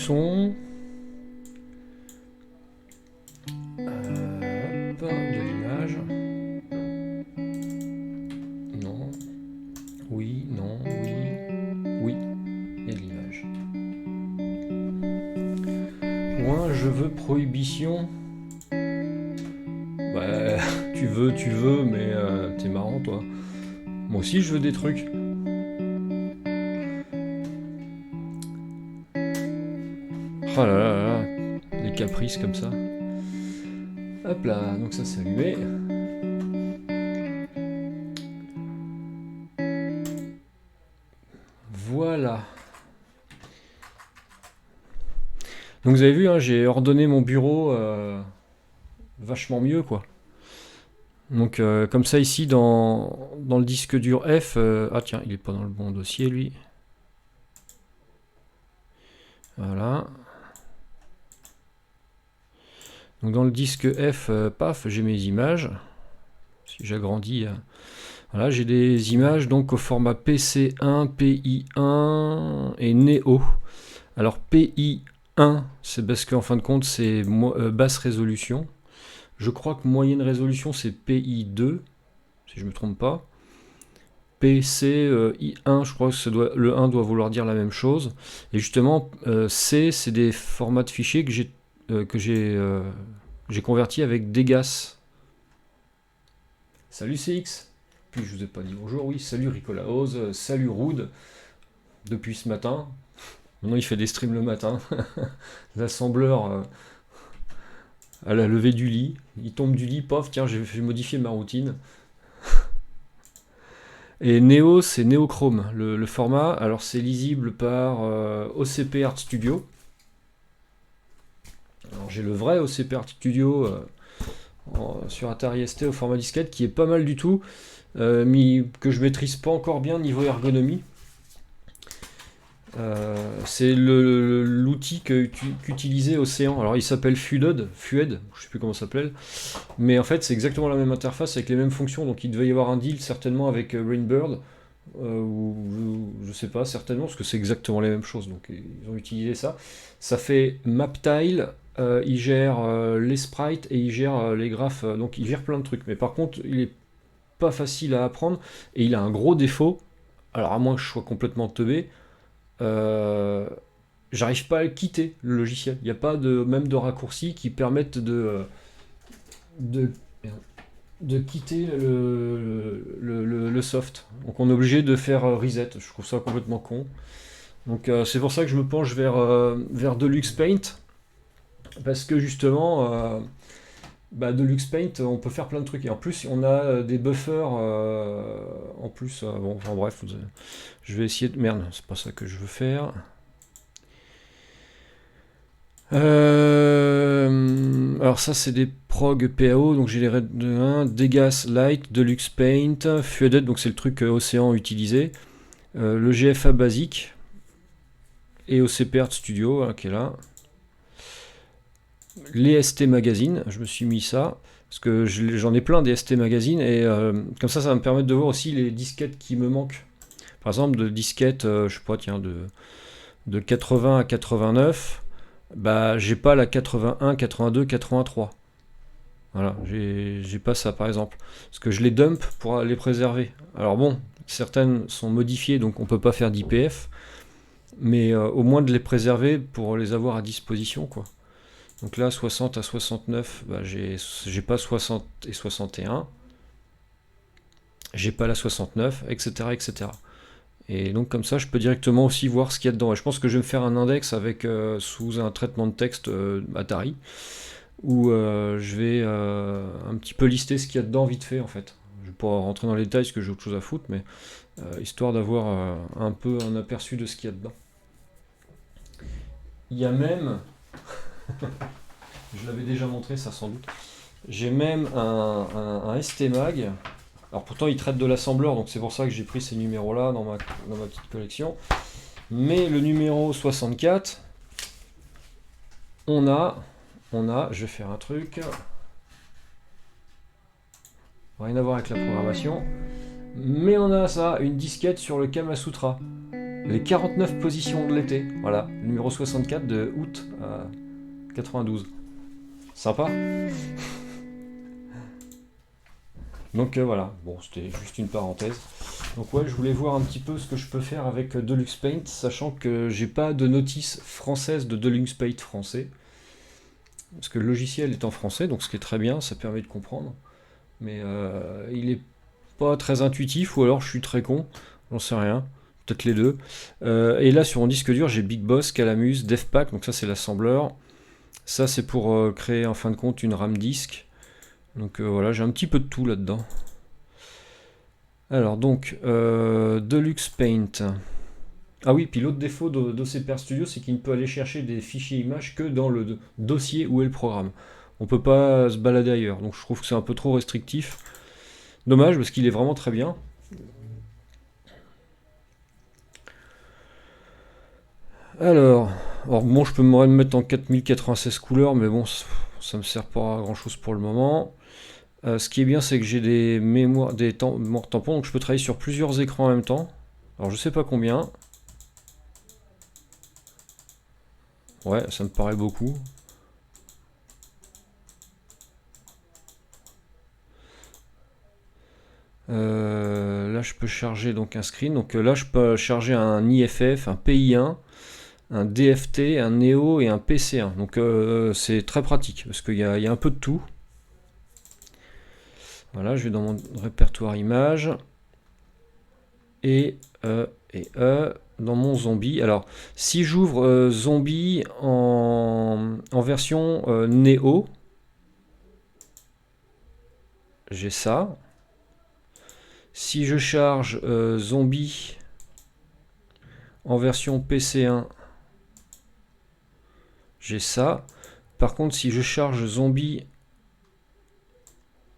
son. Hop, de l'image. Non. Oui, non, oui. Oui, il y a de l'image. Loin, je veux prohibition. Bah, tu veux, mais t'es marrant, toi. Moi aussi, je veux des trucs. Oh là là là là, les caprices comme ça. Hop là, donc ça c'est allumé. Voilà. Donc vous avez vu, hein, j'ai ordonné mon bureau vachement mieux, quoi. Donc comme ça ici dans le disque dur F, ah tiens, il est pas dans le bon dossier lui. Voilà. Donc dans le disque F, paf, j'ai mes images. Si j'agrandis, voilà, j'ai des images donc au format PC1, PI1 et Neo. Alors PI1, c'est parce qu'en fin de compte c'est basse résolution. Je crois que moyenne résolution c'est PI2, si je ne me trompe pas. PCI1, je crois que le 1 doit vouloir dire la même chose. Et justement, C, c'est des formats de fichiers que j'ai convertis avec Degas. Salut CX. Puis je vous ai pas dit bonjour, oui, salut Ricolaose, salut Rude, depuis ce matin. Maintenant il fait des streams le matin. L'assembleur à la levée du lit. Il tombe du lit, pof, tiens, j'ai modifié ma routine. Et Neo, c'est Neochrome, le format. Alors c'est lisible par OCP Art Studio. Alors j'ai le vrai OCP Art Studio sur Atari ST au format disquette qui est pas mal du tout, mais que je maîtrise pas encore bien niveau ergonomie. C'est l'outil qu'utilisait Océan. Alors il s'appelle Fued, je sais plus comment ça s'appelle, mais en fait c'est exactement la même interface avec les mêmes fonctions, donc il devait y avoir un deal certainement avec Rainbird, ou je sais pas, certainement, parce que c'est exactement les mêmes choses, donc ils ont utilisé ça. Ça fait MapTile, il gère les sprites et il gère les graphes, donc il gère plein de trucs, mais par contre il est pas facile à apprendre, et il a un gros défaut, alors à moins que je sois complètement teubé, j'arrive pas à le quitter, le logiciel. Il n'y a pas même de raccourcis qui permettent de, de quitter le soft. Donc on est obligé de faire reset. Je trouve ça complètement con. Donc c'est pour ça que je me penche vers Deluxe Paint. Parce que justement, Deluxe Paint, on peut faire plein de trucs. Et en plus, on a des buffers en plus. Bon, enfin bref, je vais essayer de... Merde, c'est pas ça que je veux faire. Alors ça c'est des prog PAO, donc j'ai les RAID de 1, Degas Light, Deluxe Paint, Fueded, donc c'est le truc Océan utilisé, le GFA basique, et OCP Art Studio hein, qui est là. Les ST Magazine, je me suis mis ça, parce que j'en ai plein des ST Magazine, et comme ça va me permettre de voir aussi les disquettes qui me manquent. Par exemple de disquettes, je sais pas, tiens, de 80 à 89, j'ai pas la 81, 82, 83. Voilà, j'ai pas ça par exemple. Parce que je les dump pour les préserver. Alors bon, certaines sont modifiées, donc on peut pas faire d'IPF, mais au moins de les préserver pour les avoir à disposition, quoi. Donc là, 60 à 69, j'ai pas 60 et 61. J'ai pas la 69, etc., etc. Et donc comme ça, je peux directement aussi voir ce qu'il y a dedans. Et je pense que je vais me faire un index avec sous un traitement de texte Atari, où je vais un petit peu lister ce qu'il y a dedans vite fait en fait. Je vais pas rentrer dans les détails parce que j'ai autre chose à foutre, mais histoire d'avoir un peu un aperçu de ce qu'il y a dedans. Il y a même, je l'avais déjà montré ça sans doute, j'ai même un ST-Mag. Alors pourtant il traite de l'assembleur, donc c'est pour ça que j'ai pris ces numéros-là dans ma petite collection. Mais le numéro 64, on a, je vais faire un truc, rien à voir avec la programmation, mais on a ça, une disquette sur le Kamasutra. Les 49 positions de l'été. Voilà, numéro 64 de août 92. Sympa. Donc voilà, bon, c'était juste une parenthèse. Donc ouais, je voulais voir un petit peu ce que je peux faire avec Deluxe Paint, sachant que j'ai pas de notice française de Deluxe Paint français. Parce que le logiciel est en français, donc ce qui est très bien, ça permet de comprendre. Mais il est pas très intuitif, ou alors je suis très con, j'en sais rien. Peut-être les deux. Et là, sur mon disque dur, j'ai Big Boss, Calamus, DevPack, donc ça c'est l'assembleur. Ça c'est pour créer en fin de compte une RAM disque. Donc voilà, j'ai un petit peu de tout là-dedans. Alors donc, Deluxe Paint. Ah oui, puis l'autre défaut d'OCPR Studio, c'est qu'il ne peut aller chercher des fichiers images que dans le dossier où est le programme. On peut pas se balader ailleurs, donc je trouve que c'est un peu trop restrictif. Dommage, parce qu'il est vraiment très bien. Alors bon, je peux me mettre en 4096 couleurs, mais bon, ça me sert pas à grand chose pour le moment. Ce qui est bien, c'est que j'ai des mémoires tampons, donc je peux travailler sur plusieurs écrans en même temps. Alors je sais pas combien. Ouais, ça me paraît beaucoup. Là, je peux charger donc un screen. Donc là, je peux charger un IFF, un PI1, un DFT, un Neo et un PC1. Donc c'est très pratique parce qu'il y a un peu de tout. Voilà, je vais dans mon répertoire images et dans mon zombie. Alors, si j'ouvre zombie en version Neo, j'ai ça. Si je charge zombie en version PC1, j'ai ça. Par contre, si je charge zombie...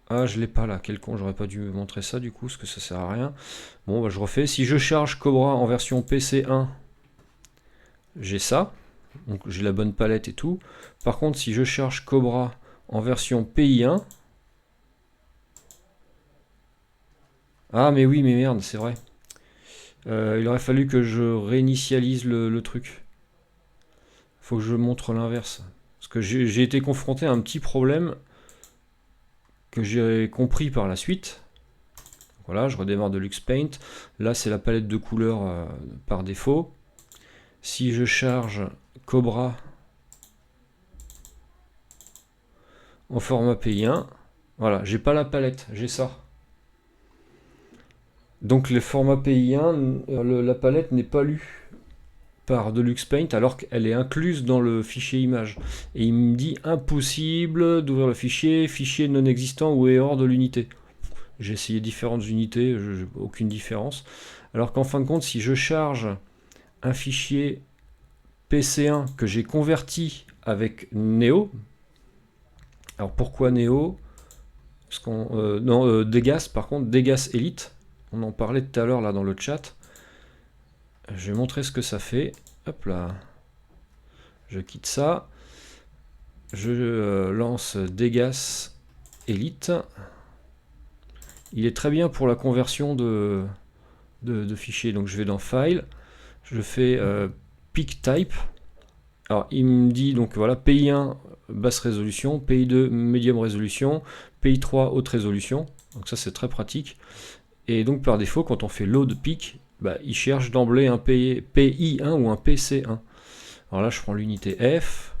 Ah, je l'ai pas là. Quel con, j'aurais pas dû montrer ça du coup, parce que ça sert à rien. Bon, bah je refais. Si je charge Cobra en version PC1, j'ai ça. Donc j'ai la bonne palette et tout. Par contre, si je charge Cobra en version PI1... Ah, mais oui, mais merde, c'est vrai. Il aurait fallu que je réinitialise le truc. Faut que je montre l'inverse. Parce que j'ai été confronté à un petit problème que j'ai compris par la suite. Voilà, je redémarre Deluxe Paint. Là, c'est la palette de couleurs par défaut. Si je charge Cobra en format PI1, voilà, j'ai pas la palette, j'ai ça. Donc le format PI1, la palette n'est pas lue par Deluxe Paint alors qu'elle est incluse dans le fichier image. Et il me dit impossible d'ouvrir le fichier, fichier non existant ou est hors de l'unité. J'ai essayé différentes unités, aucune différence. Alors qu'en fin de compte, si je charge un fichier PC1 que j'ai converti avec Neo, alors pourquoi Neo? Parce qu'on, non, Degas, par contre, Degas Elite, on en parlait tout à l'heure là dans le chat. Je vais montrer ce que ça fait. Hop là. Je quitte ça. Je lance Degas Elite. Il est très bien pour la conversion de fichiers. Donc je vais dans File. Je fais Pick Type. Alors il me dit donc voilà PI1 basse résolution, PI2 médium résolution, PI3 haute résolution. Donc ça c'est très pratique. Et donc par défaut quand on fait load pick, bah, il cherche d'emblée un PI1 ou un PC1. Alors là je prends l'unité F.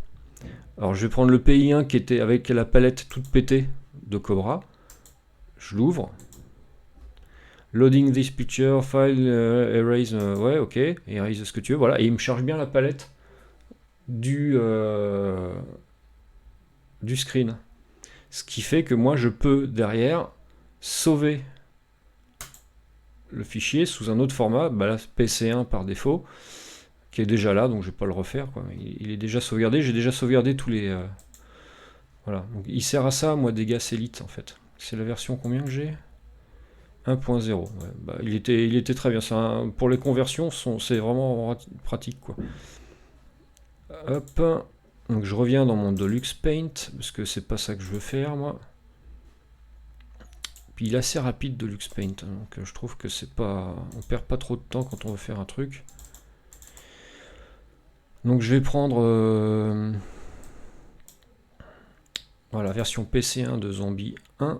Alors je vais prendre le PI1 qui était avec la palette toute pétée de Cobra. Je l'ouvre. Loading this picture, file, erase, ouais ok, erase ce que tu veux, voilà, et il me charge bien la palette du screen. Ce qui fait que moi je peux derrière sauver le fichier sous un autre format, bah là PC1 par défaut, qui est déjà là, donc je vais pas le refaire, quoi. Il est déjà sauvegardé, j'ai déjà sauvegardé tous les... voilà, donc il sert à ça, moi, Degas Elite en fait. C'est la version combien que j'ai 1.0. Ouais, bah, il était très bien. Pour les conversions, c'est vraiment pratique, quoi. Hop. Donc je reviens dans mon Deluxe Paint, parce que c'est pas ça que je veux faire, moi. Puis il est assez rapide, Deluxe Paint. Donc je trouve que c'est pas... On perd pas trop de temps quand on veut faire un truc. Donc je vais prendre voilà, version PC1 de Zombie 1.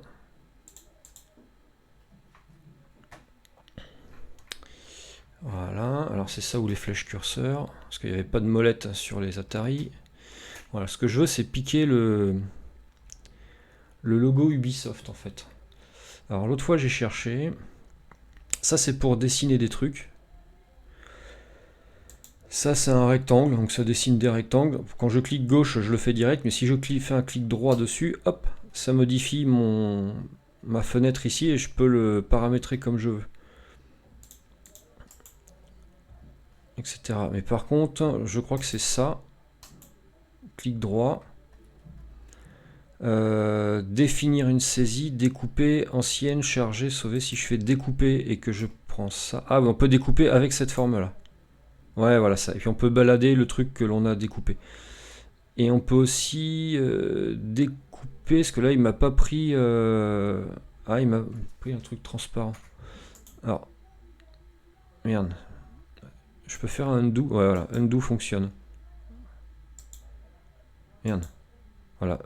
Voilà, alors c'est ça où les flèches curseurs, parce qu'il n'y avait pas de molette sur les Atari. Voilà, ce que je veux, c'est piquer le logo Ubisoft en fait. Alors l'autre fois j'ai cherché, ça c'est pour dessiner des trucs. Ça c'est un rectangle, donc ça dessine des rectangles. Quand je clique gauche, je le fais direct, mais si je fais un clic droit dessus, hop, ça modifie ma fenêtre ici et je peux le paramétrer comme je veux. Etc. Mais par contre, je crois que c'est ça. Clic droit. Définir une saisie, découper, ancienne, charger, sauver. Si je fais découper et que je prends ça... Ah oui, on peut découper avec cette forme-là. Ouais, voilà ça. Et puis on peut balader le truc que l'on a découpé. Et on peut aussi découper, parce que là il m'a pas pris... Ah, il m'a pris un truc transparent. Alors, merde. Je peux faire un undo. Ouais, voilà, undo fonctionne. Merde. Voilà.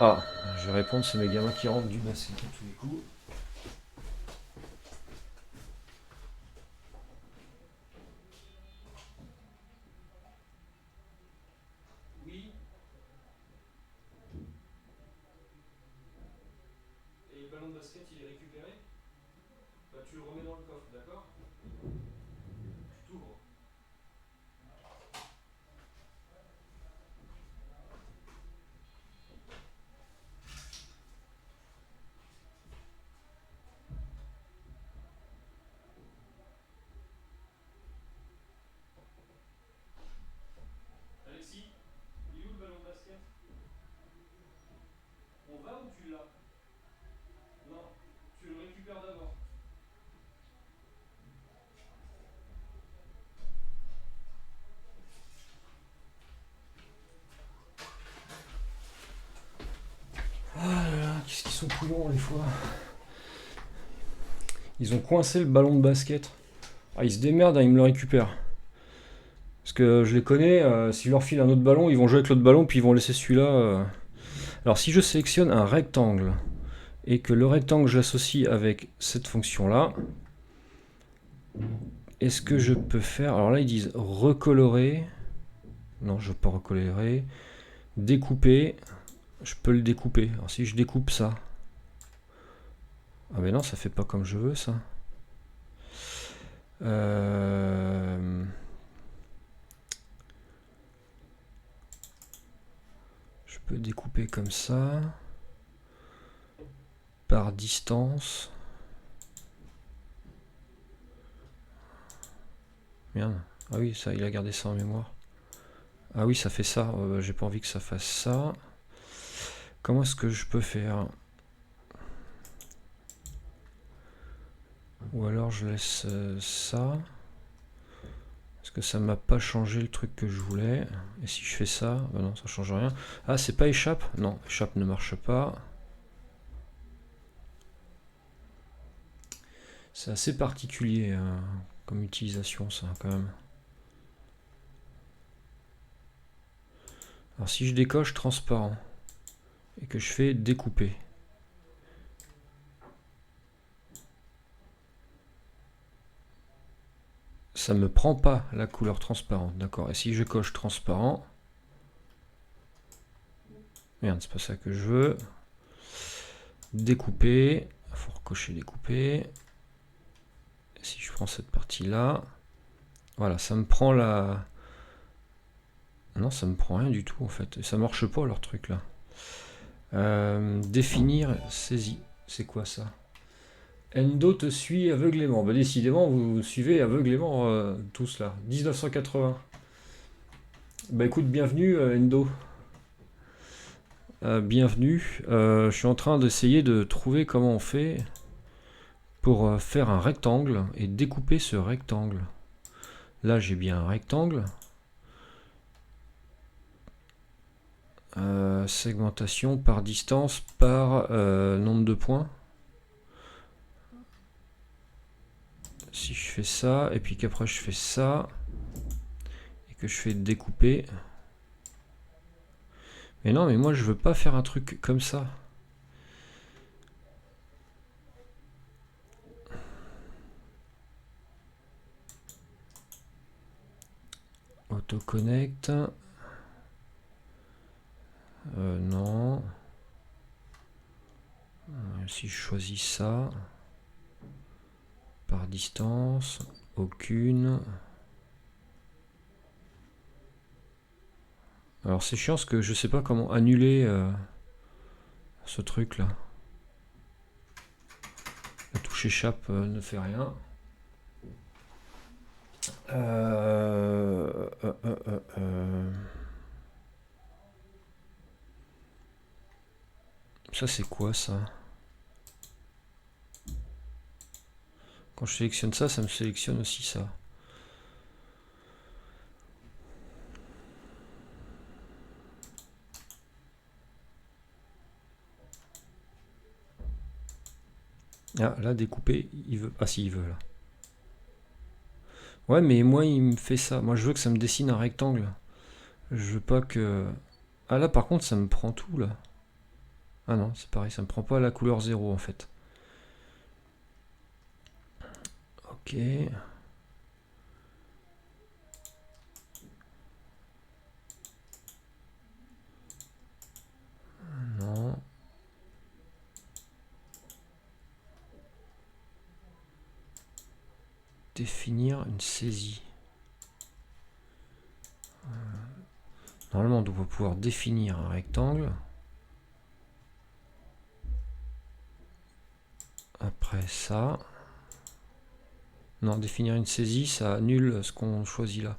Ah, je vais répondre, c'est mes gamins qui rentrent du basket à tous les coups. Oui. Et le ballon de basket, il est récupéré? Bah, tu le remets dans le coffre, d'accord? Tu t'ouvres. Alexis, il est où le ballon de basket? On va ou tu l'as? Non, tu le récupères d'abord. Ah là là, qu'est-ce qu'ils sont couillons les fois. Ils ont coincé le ballon de basket. Ah, ils se démerdent, hein, ils me le récupèrent. Parce que je les connais, s'ils leur filent un autre ballon, ils vont jouer avec l'autre ballon, puis ils vont laisser celui-là. Alors si je sélectionne un rectangle, et que le rectangle j'associe avec cette fonction-là, est-ce que je peux faire... Alors là, ils disent recolorer. Non, je ne veux pas recolorer. Découper. Je peux le découper. Alors si je découpe ça... Ah mais non, ça fait pas comme je veux, ça. Je peux découper comme ça. Par distance. Merde. Ah oui, ça, il a gardé ça en mémoire. Ah oui, ça fait ça. J'ai pas envie que ça fasse ça. Comment est-ce que je peux faire? Ou alors je laisse ça. Parce que ça m'a pas changé le truc que je voulais. Et si je fais ça, bah non, ça change rien. Ah, c'est pas échappe? Non, échappe ne marche pas. C'est assez particulier comme utilisation, ça, quand même. Alors si je décoche transparent et que je fais découper, ça me prend pas la couleur transparente, d'accord. Et si je coche transparent, merde, c'est pas ça que je veux. Découper, il faut recocher découper. Et si je prends cette partie là, voilà, ça me prend la... Non, ça me prend rien du tout en fait. Et ça marche pas leur truc là. Définir saisie, c'est quoi ça? Endo te suit aveuglément. Bah décidément, vous suivez aveuglément tous là. 1980. Bah écoute, bienvenue Endo. Bienvenue. Je suis en train d'essayer de trouver comment on fait pour faire un rectangle et découper ce rectangle. Là, j'ai bien un rectangle. Segmentation par distance, par nombre de points. Si je fais ça, et puis qu'après je fais ça, et que je fais découper. Mais non, mais moi je veux pas faire un truc comme ça. Autoconnect. Non. Si je choisis ça. Par distance. Aucune. Alors c'est chiant parce que je sais pas comment annuler ce truc là. La touche échappe ne fait rien. Ça c'est quoi ça? Quand je sélectionne ça, ça me sélectionne aussi ça. Ah, là, découper, il veut... Ah si, il veut, là. Ouais, mais moi, il me fait ça. Moi, je veux que ça me dessine un rectangle. Je veux pas que... Ah là, par contre, ça me prend tout, là. Ah non, c'est pareil, ça me prend pas la couleur 0, en fait. Ok. Non. Définir une saisie. Normalement, on doit pouvoir définir un rectangle. Après ça... Non, définir une saisie, ça annule ce qu'on choisit là.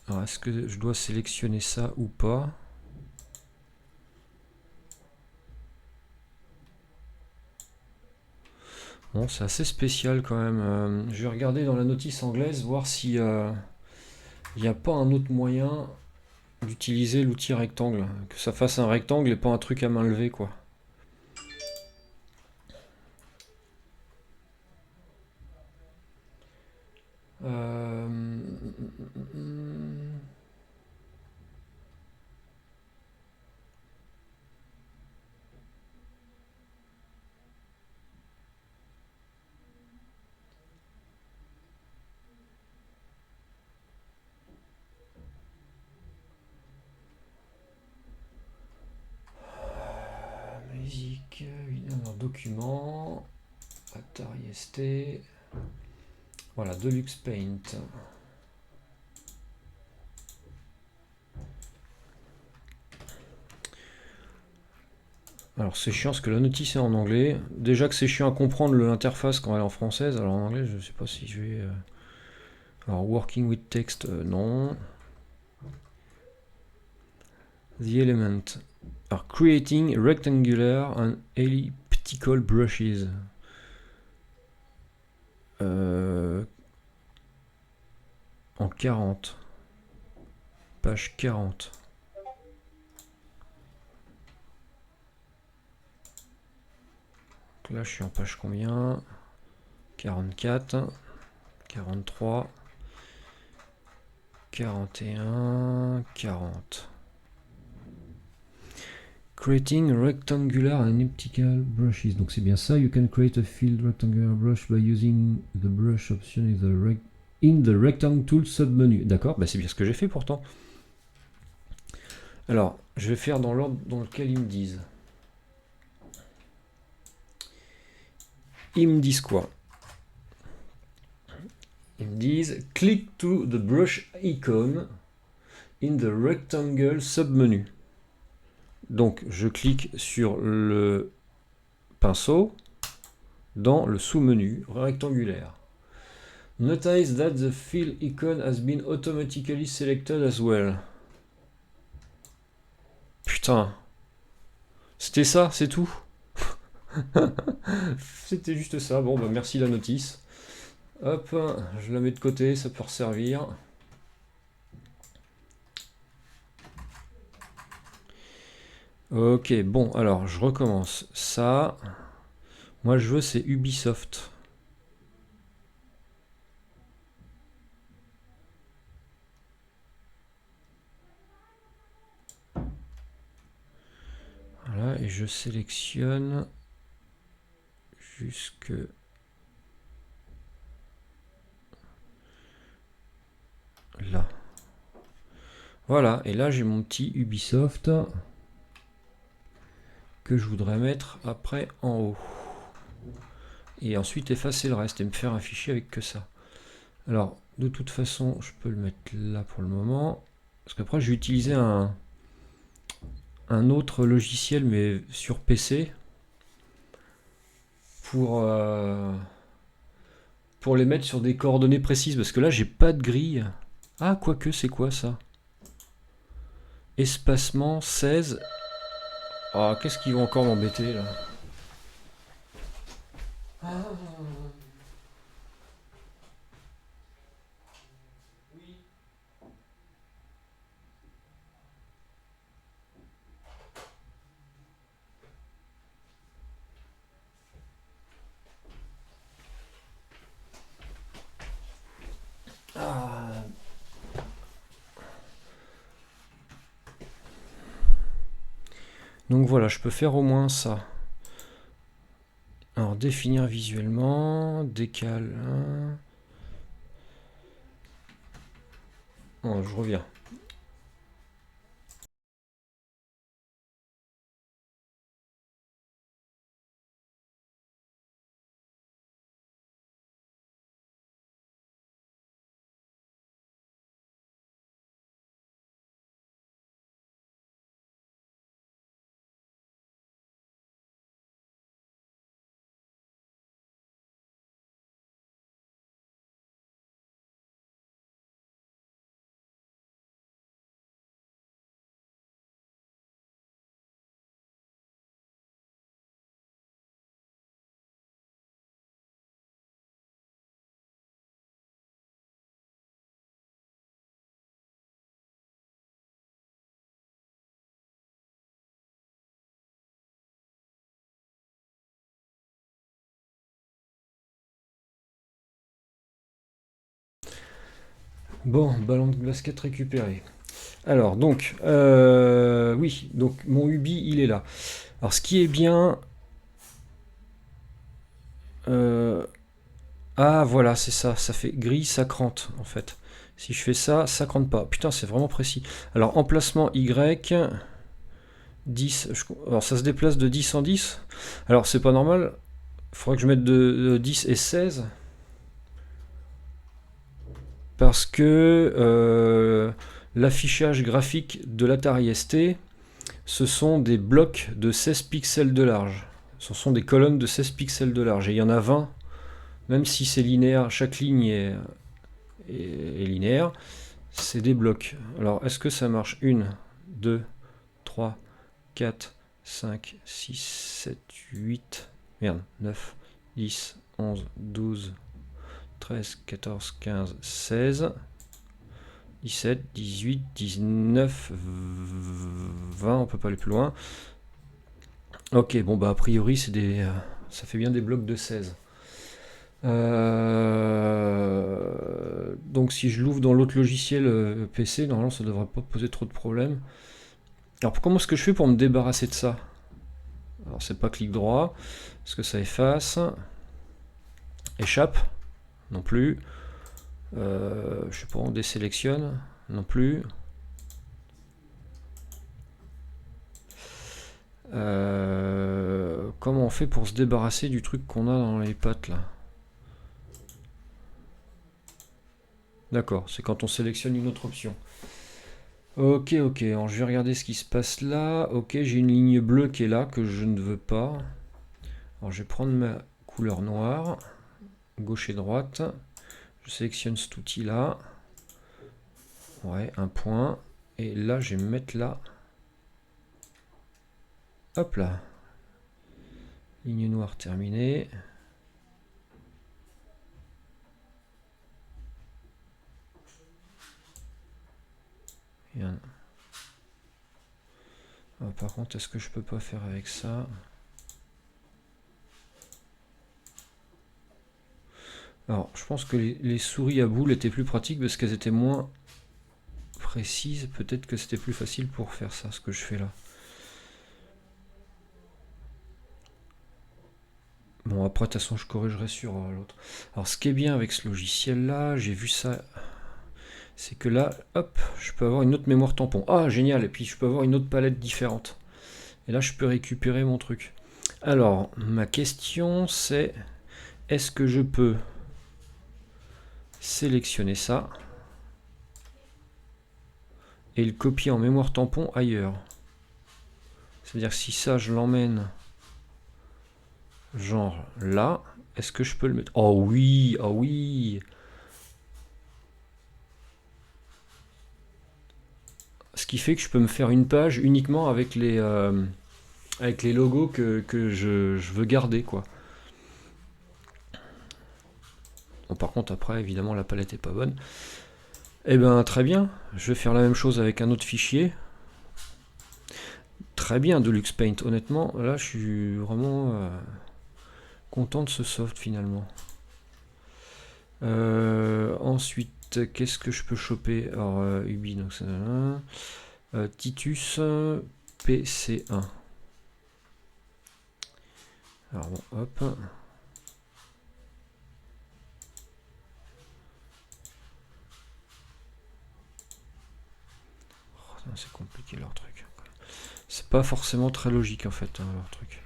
Alors, est-ce que je dois sélectionner ça ou pas? Bon, c'est assez spécial quand même. Je vais regarder dans la notice anglaise, voir si il n'y a pas un autre moyen d'utiliser l'outil rectangle. Que ça fasse un rectangle et pas un truc à main levée, quoi. Musique, document, Atari ST, voilà, Deluxe Paint. Alors c'est chiant parce que la notice est en anglais. Déjà que c'est chiant à comprendre l'interface quand elle est en française. Alors en anglais, je sais pas si je vais... Alors working with text, non. The element. Alors creating rectangular and elliptical brushes. En 40. Page 40. Donc là je suis en page combien? 44, 43, 41, 40. Creating rectangular and elliptical brushes. Donc c'est bien ça. You can create a filled rectangular brush by using the brush option in the rectangle tool submenu. D'accord, bah c'est bien ce que j'ai fait pourtant. Alors, je vais faire dans l'ordre dans lequel ils me disent. Ils me disent quoi? Ils me disent click to the brush icon in the rectangle submenu. Donc, je clique sur le pinceau dans le sous-menu rectangulaire. Notice that the fill icon has been automatically selected as well. Putain. C'était ça, c'est tout. C'était juste ça. Bon, bah merci la notice. Hop, je la mets de côté, ça peut resservir. Ok, bon, alors je recommence. Ça, moi je veux c'est Ubisoft. et je sélectionne jusque là. Voilà, et là j'ai mon petit Ubisoft que je voudrais mettre après en haut. Et ensuite effacer le reste et me faire un fichier avec que ça. Alors, de toute façon, je peux le mettre là pour le moment. Parce qu'après, je vais utiliser un autre logiciel, mais sur PC, pour les mettre sur des coordonnées précises. Parce que là, j'ai pas de grille. Ah, quoique, c'est quoi ça? Espacement 16. Ah, qu'est-ce qu'ils vont encore m'embêter là? Ah. Donc voilà, je peux faire au moins ça. Alors, définir visuellement, décale. Oh, je reviens. Bon, ballon de basket récupéré. Alors, donc, oui, donc mon Ubi, il est là. Alors, ce qui est bien... ah, voilà, c'est ça, ça fait gris, ça crante, en fait. Si je fais ça, ça crante pas. Putain, c'est vraiment précis. Alors, emplacement Y, 10, alors ça se déplace de 10 en 10. Alors, c'est pas normal, il faudrait que je mette de 10 et 16. Parce que l'affichage graphique de l'Atari ST, ce sont des blocs de 16 pixels de large. Ce sont des colonnes de 16 pixels de large. Et il y en a 20, même si c'est linéaire, chaque ligne est linéaire, c'est des blocs. Alors, est-ce que ça marche? 1, 2, 3, 4, 5, 6, 7, 8, merde, 9, 10, 11, 12, 13, 14, 15, 16, 17, 18, 19, 20, on peut pas aller plus loin. Ok, bon bah a priori c'est des, ça fait bien des blocs de 16. Donc si je l'ouvre dans l'autre logiciel PC, normalement ça devrait pas poser trop de problèmes. Alors comment est-ce que je fais pour me débarrasser de ça? Alors c'est pas clic droit, est-ce que ça efface? Échappe? Non plus. Je sais pas, on désélectionne? Non plus. Comment on fait pour se débarrasser du truc qu'on a dans les pattes là? D'accord, c'est quand on sélectionne une autre option. Ok, ok, alors je vais regarder ce qui se passe là. Ok, j'ai une ligne bleue qui est là, que je ne veux pas. Alors je vais prendre ma couleur noire, gauche et droite. Je sélectionne cet outil là. Ouais, un point. Et là, je vais me mettre là. Hop là. Ligne noire terminée. Ah, par contre, est-ce que je peux pas faire avec ça? Alors, je pense que les souris à boules étaient plus pratiques parce qu'elles étaient moins précises. Peut-être que c'était plus facile pour faire ça, ce que je fais là. Bon, après, de toute façon, je corrigerai sur l'autre. Alors, ce qui est bien avec ce logiciel-là, j'ai vu ça, c'est que là, hop, je peux avoir une autre mémoire tampon. Ah, génial! Et puis, je peux avoir une autre palette différente. Et là, je peux récupérer mon truc. Alors, ma question, c'est, est-ce que je peux sélectionner ça et le copier en mémoire tampon ailleurs? C'est-à-dire, si ça, je l'emmène genre là, est-ce que je peux le mettre? Oh oui, oh oui! Ce qui fait que je peux me faire une page uniquement avec les logos que je veux garder, quoi. Bon, par contre, après, évidemment, la palette est pas bonne. Eh ben, très bien. Je vais faire la même chose avec un autre fichier. Très bien, Deluxe Paint. Honnêtement, là, je suis vraiment content de ce soft, finalement. Ensuite, qu'est-ce que je peux choper? Alors, Ubi, donc c'est Titus PC1. Alors bon, hop. Oh, c'est compliqué leur truc. C'est pas forcément très logique en fait, hein, leur truc.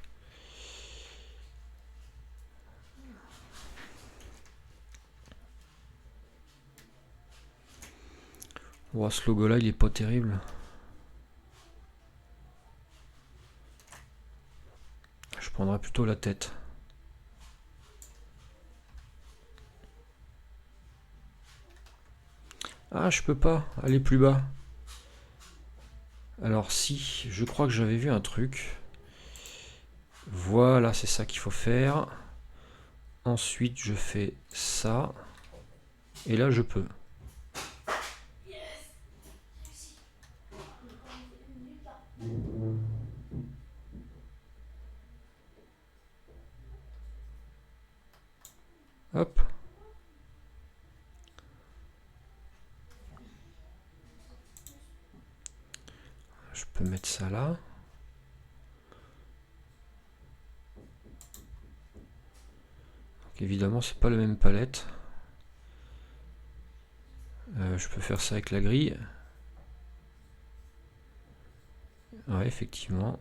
Oh, ce logo là il est pas terrible. Je prendrais plutôt la tête. Ah, je peux pas aller plus bas. Alors si, je crois que j'avais vu un truc. Voilà, c'est ça qu'il faut faire. Ensuite, je fais ça. Et là, je peux. Hop. Je peux mettre ça là. Donc, évidemment, c'est pas la même palette. Je peux faire ça avec la grille. Ouais, effectivement.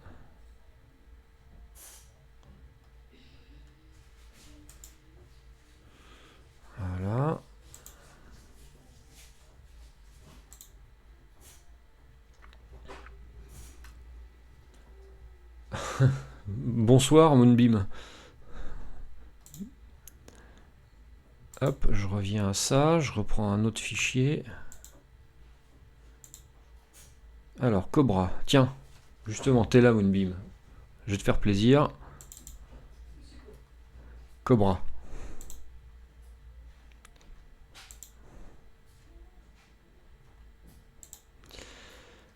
Voilà. Bonsoir Moonbeam. Hop, je reviens à ça, je reprends un autre fichier. Alors, Cobra, tiens, justement, t'es là Moonbeam. Je vais te faire plaisir. Cobra.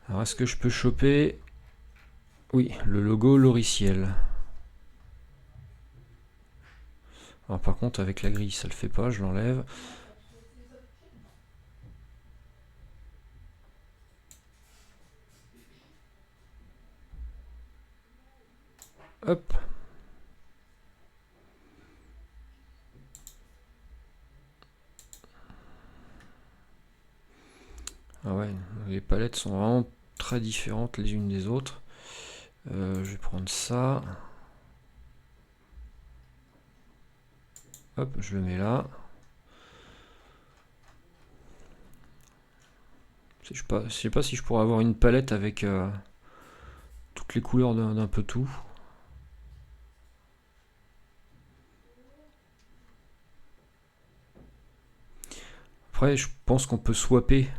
Alors, est-ce que je peux choper... Oui, le logo logiciel. Alors par contre, avec la grille, ça le fait pas, je l'enlève. Hop. Ah ouais, les palettes sont vraiment très différentes les unes des autres. Je vais prendre ça. Hop, je le mets là. Je sais pas si je pourrais avoir une palette avec toutes les couleurs d'un peu tout. Après, je pense qu'on peut swapper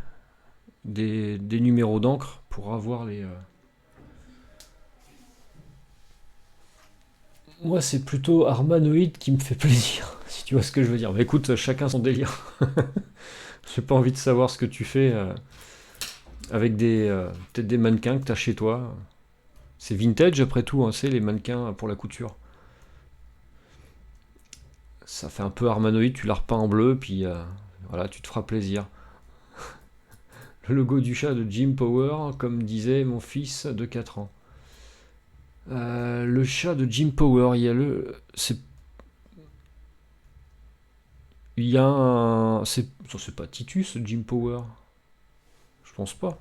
des numéros d'encre pour avoir les... Moi, c'est plutôt Armanoid qui me fait plaisir, si tu vois ce que je veux dire. Mais écoute, chacun son délire. J'ai pas envie de savoir ce que tu fais avec peut-être des mannequins que tu as chez toi. C'est vintage après tout, hein, c'est les mannequins pour la couture. Ça fait un peu Armanoid, tu l'as repeint en bleu, puis voilà, tu te feras plaisir. Le logo du chat de Jim Power, comme disait mon fils de 4 ans. Le chat de Jim Power, il y a le... Il y a un... C'est pas Titus, Jim Power. Je pense pas.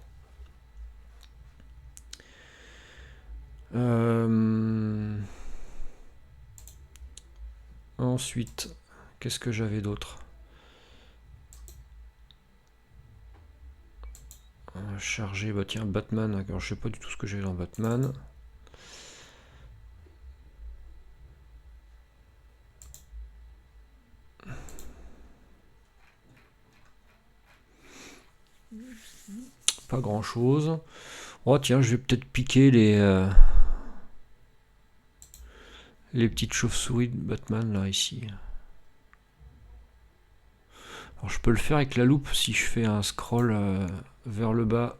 Ensuite, qu'est-ce que j'avais d'autre? Chargé, bah tiens, Batman. Alors, je sais pas du tout ce que j'ai dans Batman. Pas grand chose. Oh tiens, je vais peut-être piquer les petites chauves-souris de Batman là ici. Alors je peux le faire avec la loupe si je fais un scroll vers le bas.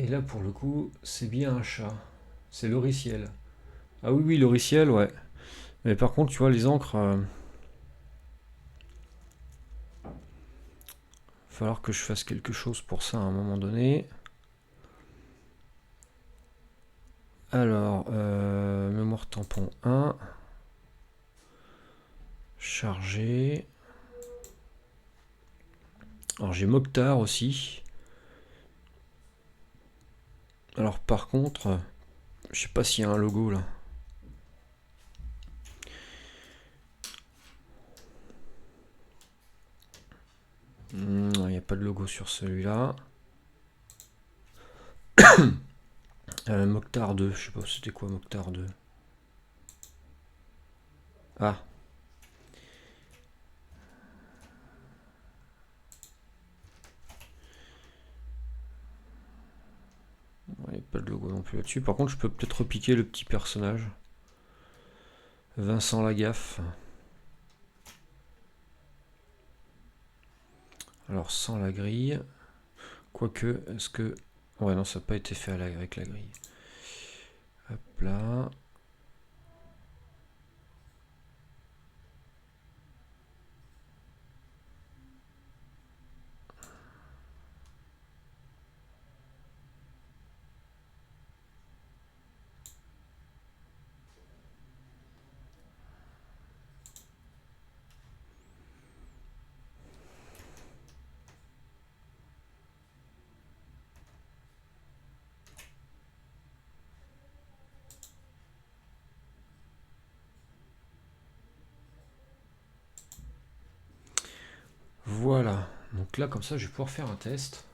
Et là pour le coup, c'est bien un chat. C'est l'oriciel. Ah oui, oui, l'oriciel, ouais. Mais par contre, tu vois, les encres... il va falloir que je fasse quelque chose pour ça à un moment donné. Alors, mémoire tampon 1. Chargé. Alors j'ai Mokhtar aussi. Alors par contre, je sais pas s'il y a un logo là. Il n'y a pas de logo sur celui-là. Mokhtar 2, je sais pas c'était quoi Mokhtar 2. Ah. Il n'y a pas de logo non plus là-dessus. Par contre, je peux peut-être repiquer le petit personnage. Vincent Lagaffe. Alors sans la grille. Quoique, est-ce que... Ouais, non, ça n'a pas été fait avec la grille. Hop là. Voilà. Donc là, comme ça, je vais pouvoir faire un test.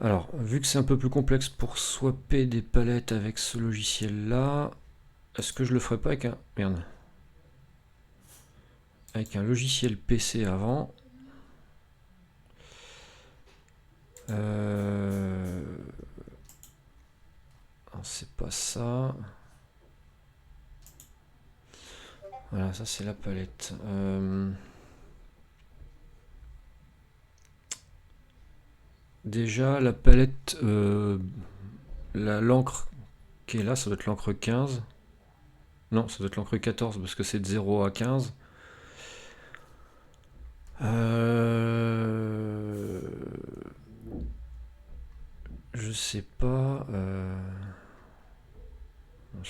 Alors, vu que c'est un peu plus complexe pour swapper des palettes avec ce logiciel-là, est-ce que je le ferais pas avec un... Merde. Avec un logiciel PC avant. C'est pas ça. Voilà, ça c'est la palette. Déjà, la palette, l'encre qui est là, ça doit être l'encre 15. Non, ça doit être l'encre 14 parce que c'est de 0 à 15. Je sais pas.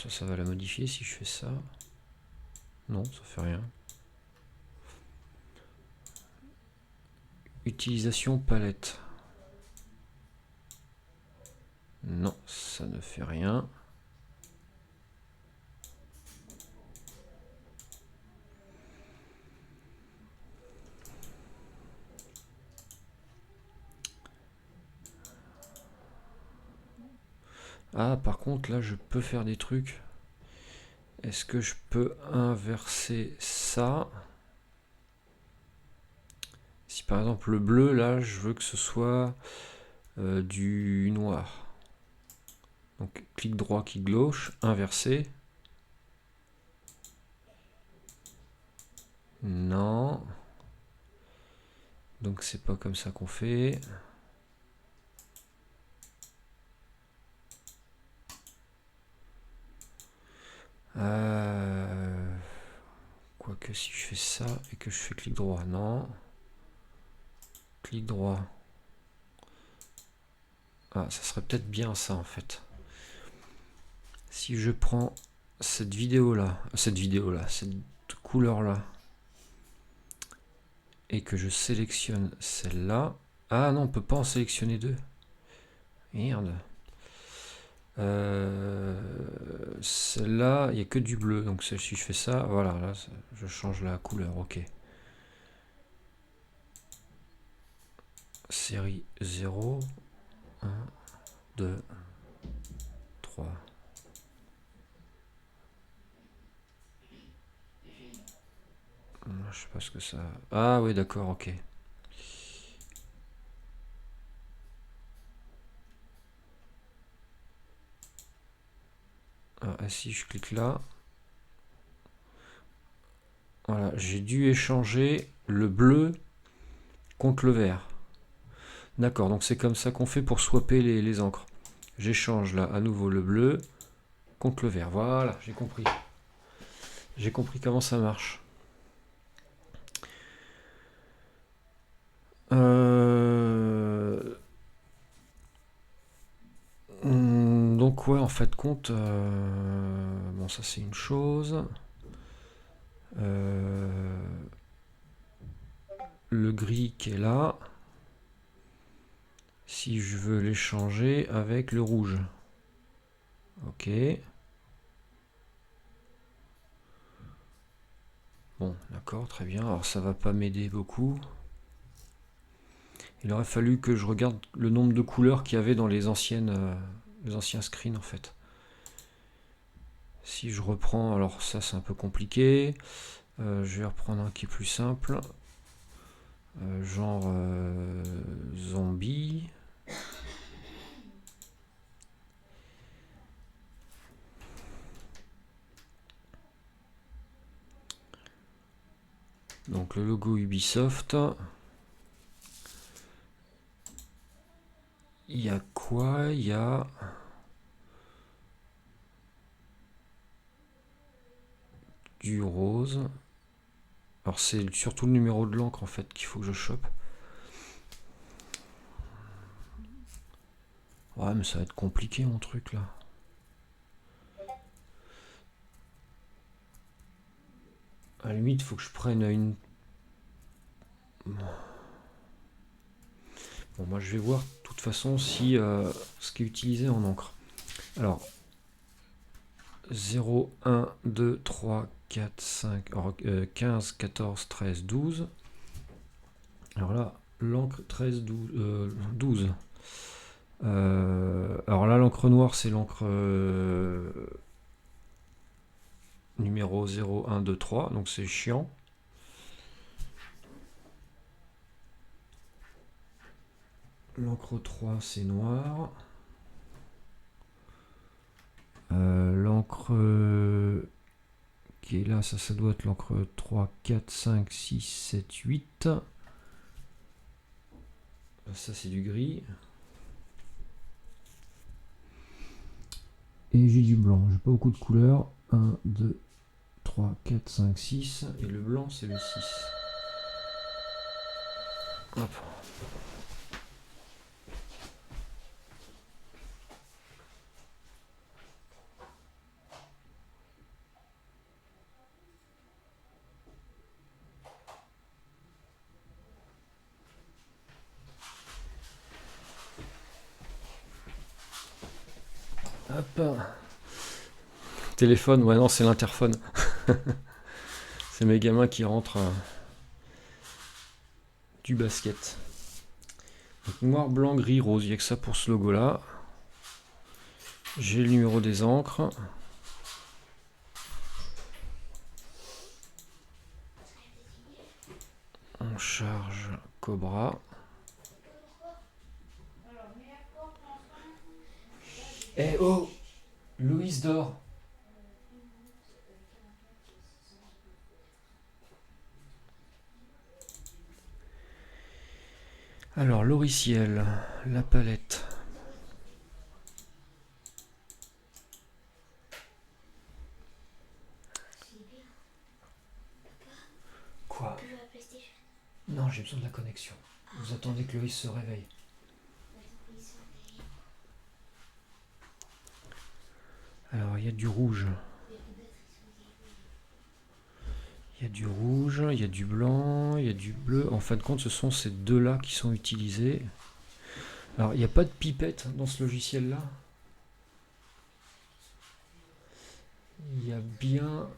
Ça va la modifier si je fais ça. Non, ça fait rien. Utilisation palette. Non, ça ne fait rien. Ah, par contre, là, je peux faire des trucs. Est-ce que je peux inverser ça? Si par exemple le bleu, là, je veux que ce soit du noir. Donc clic droit, clic gauche, inverser. Non. Donc c'est pas comme ça qu'on fait. Quoique si je fais ça et que je fais clic droit, non. Clic droit. Ah, ça serait peut-être bien ça en fait. Si je prends cette vidéo là, cette couleur là, et que je sélectionne celle-là. Ah non, on peut pas en sélectionner deux. Merde. Celle-là, il n'y a que du bleu. Donc si je fais ça, voilà, là, je change la couleur. Ok. Série 0, 1, 2, 3. Je sais pas ce que ça... Ah oui, d'accord, ok. Ah, si je clique là... Voilà, j'ai dû échanger le bleu contre le vert. D'accord, donc c'est comme ça qu'on fait pour swapper les encres. J'échange là à nouveau le bleu contre le vert. Voilà, j'ai compris. J'ai compris comment ça marche. Donc ouais, en fait compte, bon ça c'est une chose. Le gris qui est là, si je veux l'échanger avec le rouge. Ok. Bon, d'accord, très bien. Alors ça va pas m'aider beaucoup. Il aurait fallu que je regarde le nombre de couleurs qu'il y avait dans les anciens screens en fait. Si je reprends, alors ça c'est un peu compliqué. Je vais reprendre un qui est plus simple. Genre zombie. Donc le logo Ubisoft. Il y a quoi? Il y a du rose. Alors c'est surtout le numéro de l'encre en fait qu'il faut que je chope. Ouais, mais ça va être compliqué mon truc là. À la limite, il faut que je prenne une... Bon, moi je vais voir de toute façon si ce qui est utilisé en encre. Alors, 0, 1, 2, 3, 4, 5, alors, 15, 14, 13, 12. Alors là, l'encre 13, 12. 12. Alors là, l'encre noire, c'est l'encre numéro 0, 1, 2, 3. Donc c'est chiant. L'encre 3, c'est noir. L'encre qui est là, ça doit être l'encre 3, 4, 5, 6, 7, 8. Ça, c'est du gris. Et j'ai du blanc. J'ai pas beaucoup de couleurs. 1, 2, 3, 4, 5, 6. Et le blanc, c'est le 6. Hop. Hop. Téléphone, ouais non c'est l'interphone. C'est mes gamins qui rentrent du basket. Donc, noir, blanc, gris, rose, il n'y a que ça pour ce logo là. J'ai le numéro des encres. On charge Cobra. Eh oh, Louise dort. Alors, l'oriciel, la palette. Quoi? Non, j'ai besoin de la connexion. Vous attendez que Loïs se réveille. Alors, il y a du rouge. Il y a du rouge, il y a du blanc, il y a du bleu. En fin de compte, ce sont ces deux-là qui sont utilisés. Alors, il n'y a pas de pipette dans ce logiciel-là. Il y a bien...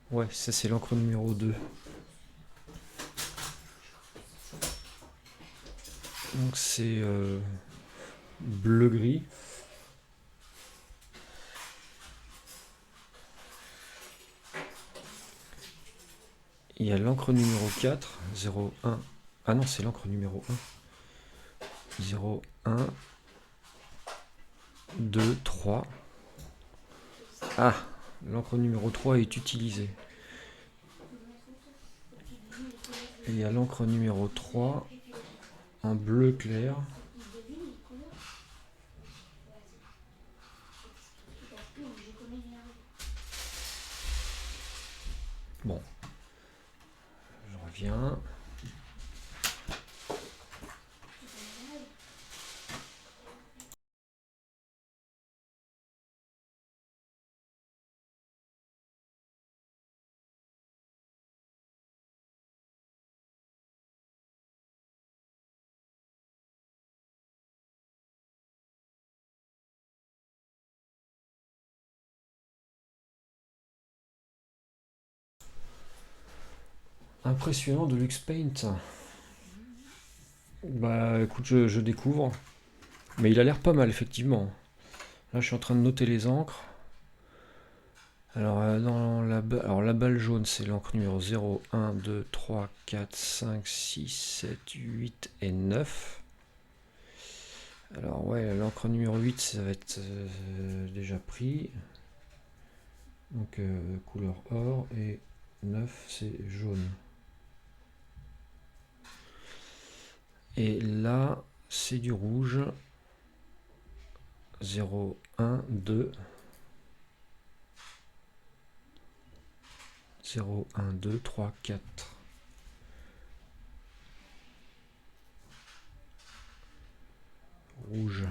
Ouais, ça c'est l'encre numéro 2. Donc c'est bleu-gris. Il y a l'encre numéro 4, 01. Ah non, c'est l'encre numéro 1. 01, 2, 3. Ah, l'encre numéro 3 est utilisée. Et il y a l'encre numéro 3 en bleu clair. Bon, je reviens. Impressionnant de LuxPaint. Bah écoute, je découvre. Mais il a l'air pas mal, effectivement. Là, je suis en train de noter les encres. Alors, alors la balle jaune, c'est l'encre numéro 0, 1, 2, 3, 4, 5, 6, 7, 8 et 9. Alors ouais, l'encre numéro 8, ça va être déjà pris. Donc couleur or, et 9, c'est jaune. Et là, c'est du rouge. 0, 1, 2. 0, 1, 2, 3, 4. Rouge.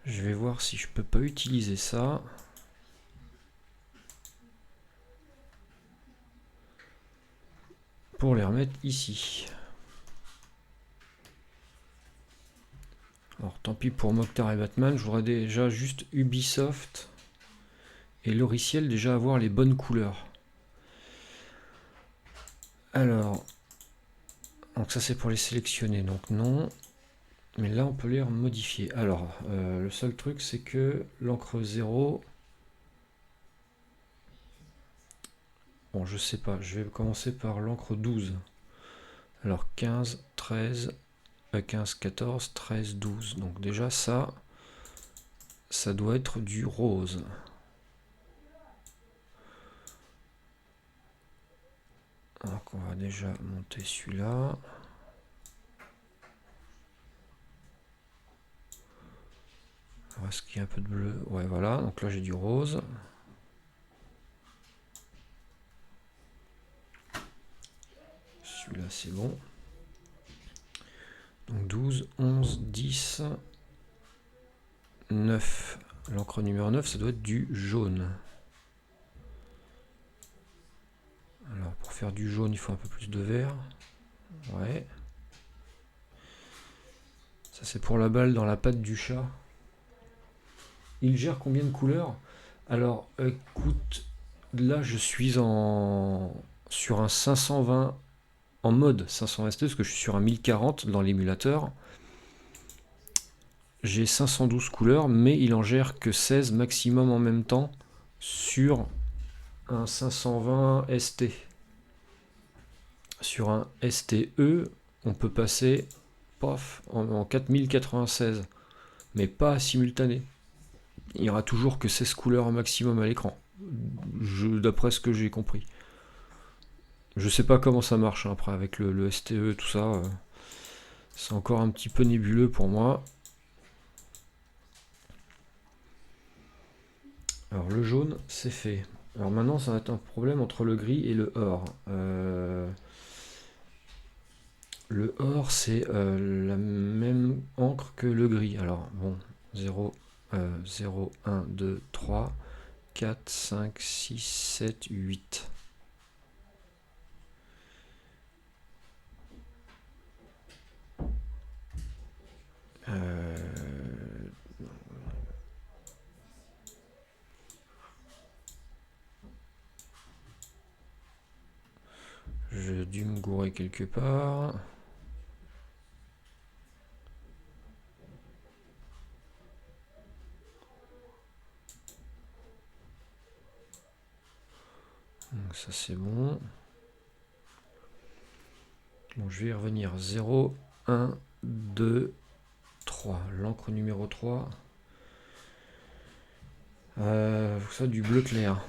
Je vais voir si je peux pas utiliser ça. Pour les remettre ici. Alors tant pis pour Mokhtar et Batman, je voudrais déjà juste Ubisoft et Loriciel déjà avoir les bonnes couleurs. Alors, donc ça c'est pour les sélectionner, donc non. Mais là on peut les modifier. Alors, le seul truc c'est que l'encre 0... Bon, je sais pas, je vais commencer par l'encre 12. Alors 15, 13, 15, 14, 13, 12. Donc déjà ça doit être du rose. Donc on va déjà monter celui-là. Est-ce qu'il y a un peu de bleu? Ouais, voilà. Donc là, j'ai du rose. Celui-là, c'est bon. Donc 12, 11, 10, 9. L'encre numéro 9, ça doit être du jaune. Alors, pour faire du jaune, il faut un peu plus de vert. Ouais. Ça, c'est pour la balle dans la patte du chat. Il gère combien de couleurs? Alors, écoute, là, je suis sur un 520, en mode 520 ST, parce que je suis sur un 1040 dans l'émulateur. J'ai 512 couleurs, mais il en gère que 16 maximum en même temps sur un 520 ST. Sur un STE, on peut passer en 4096, mais pas simultané. Il n'y aura toujours que 16 couleurs maximum à l'écran, d'après ce que j'ai compris. Je sais pas comment ça marche hein, après avec le STE, tout ça. C'est encore un petit peu nébuleux pour moi. Alors le jaune, c'est fait. Alors maintenant, ça va être un problème entre le gris et le or. Le or, c'est la même encre que le gris. Alors bon, 0, 0, 1, 2, 3, 4, 5, 6, 7, 8. J'ai dû me gourer quelque part. Donc ça c'est bon. Bon, je vais y revenir. 0, 1, 2, 3. L'encre numéro 3. Ça, du bleu clair.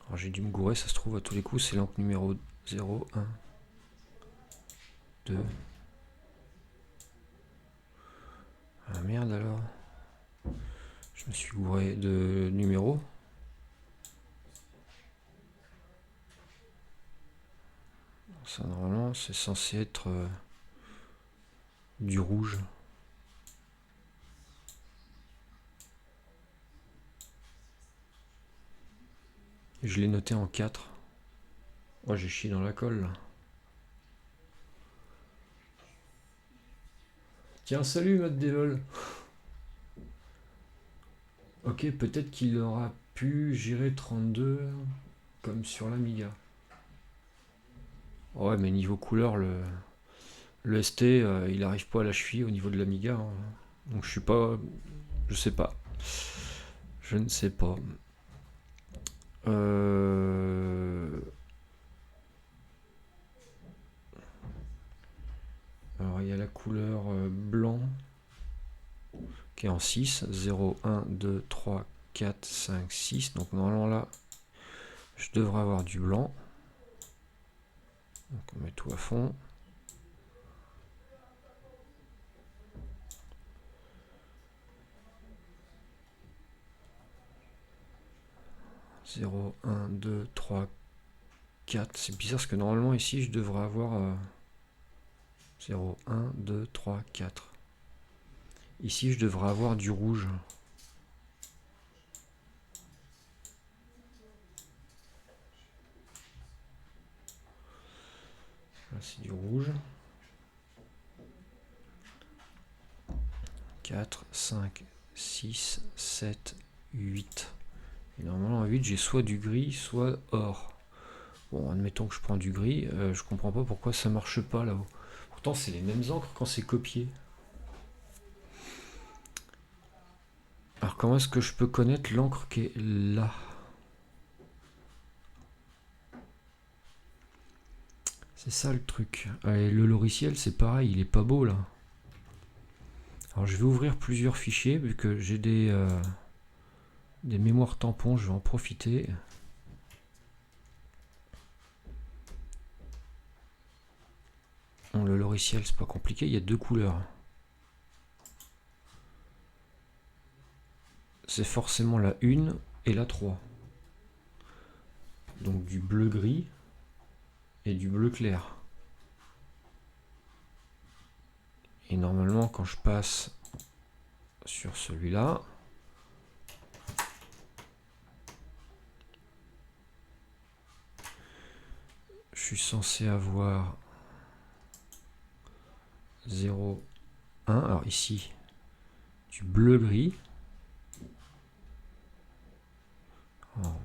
Alors j'ai dû me gourer, ça se trouve à tous les coups, c'est l'encre numéro 0, 1, 2. Ah merde alors. Je me suis gouré de numéro. Ça normalement c'est censé être du rouge. Et je l'ai noté en 4. Oh j'ai chié dans la colle là. Tiens salut Matt Devil. Ok, peut-être qu'il aura pu gérer 32 comme sur l'Amiga. Ouais, mais niveau couleur, le ST, il arrive pas à la cheville au niveau de l'Amiga. Hein. Donc je suis pas... Je sais pas. Je ne sais pas. Alors il y a la couleur blanc qui est en 6. 0, 1, 2, 3, 4, 5, 6. Donc normalement là, je devrais avoir du blanc. Donc on met tout à fond. « 0, 1, 2, 3, 4. C'est bizarre parce que normalement ici je devrais avoir 0, 1, 2, 3, 4. Ici je devrais avoir du rouge. Là c'est du rouge. 4, 5, 6, 7, 8. Et normalement en 8 j'ai soit du gris, soit or. Bon, admettons que je prends du gris, je comprends pas pourquoi ça marche pas là-haut. Pourtant c'est les mêmes encres quand c'est copié. Alors comment est-ce que je peux connaître l'encre qui est là? C'est ça le truc. Et le logiciel c'est pareil, il est pas beau là. Alors je vais ouvrir plusieurs fichiers vu que j'ai des mémoires tampons, je vais en profiter. Bon, le logiciel c'est pas compliqué, il y a deux couleurs. C'est forcément la 1 et la 3. donc du bleu gris et du bleu clair. Et normalement, quand je passe sur celui-là, je suis censé avoir 0, 1. Alors ici, du bleu gris. Alors,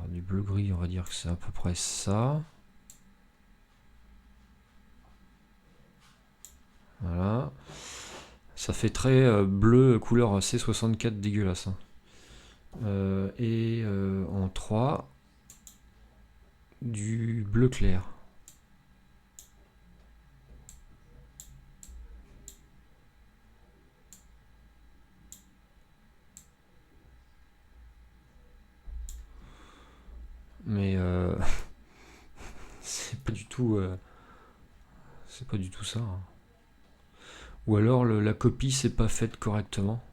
du bleu gris, on va dire que c'est à peu près ça. Voilà. Ça fait très bleu couleur C64 dégueulasse. Hein. En 3, du bleu clair. Mais c'est pas du tout ça. Hein. Ou alors la copie s'est pas faite correctement.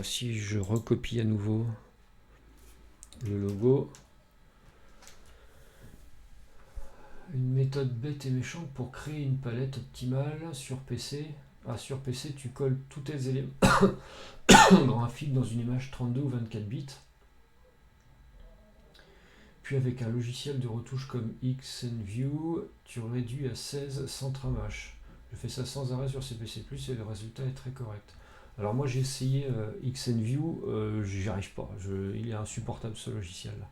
Si je recopie à nouveau le logo, une méthode bête et méchante pour créer une palette optimale sur PC. Ah, sur PC, tu colles tous tes éléments graphiques dans une image 32 ou 24 bits. Puis avec un logiciel de retouche comme XNView, tu réduis à 16 sans tramage. Je fais ça sans arrêt sur CPC+, et le résultat est très correct. Alors moi j'ai essayé XNView, j'y arrive pas. Il est insupportable ce logiciel-là.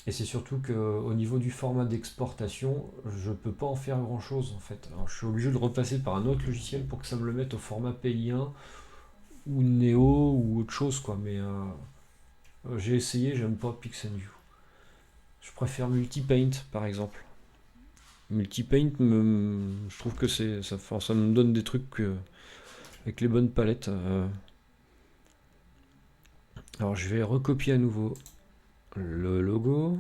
Et c'est surtout qu'au niveau du format d'exportation, je peux pas en faire grand chose en fait. Alors, je suis obligé de repasser par un autre logiciel pour que ça me le mette au format PI1 ou Neo ou autre chose quoi. Mais j'ai essayé, j'aime pas PixenView. Je préfère Multipaint par exemple. Multipaint, je trouve que ça me donne des trucs avec les bonnes palettes. Alors je vais recopier à nouveau le logo.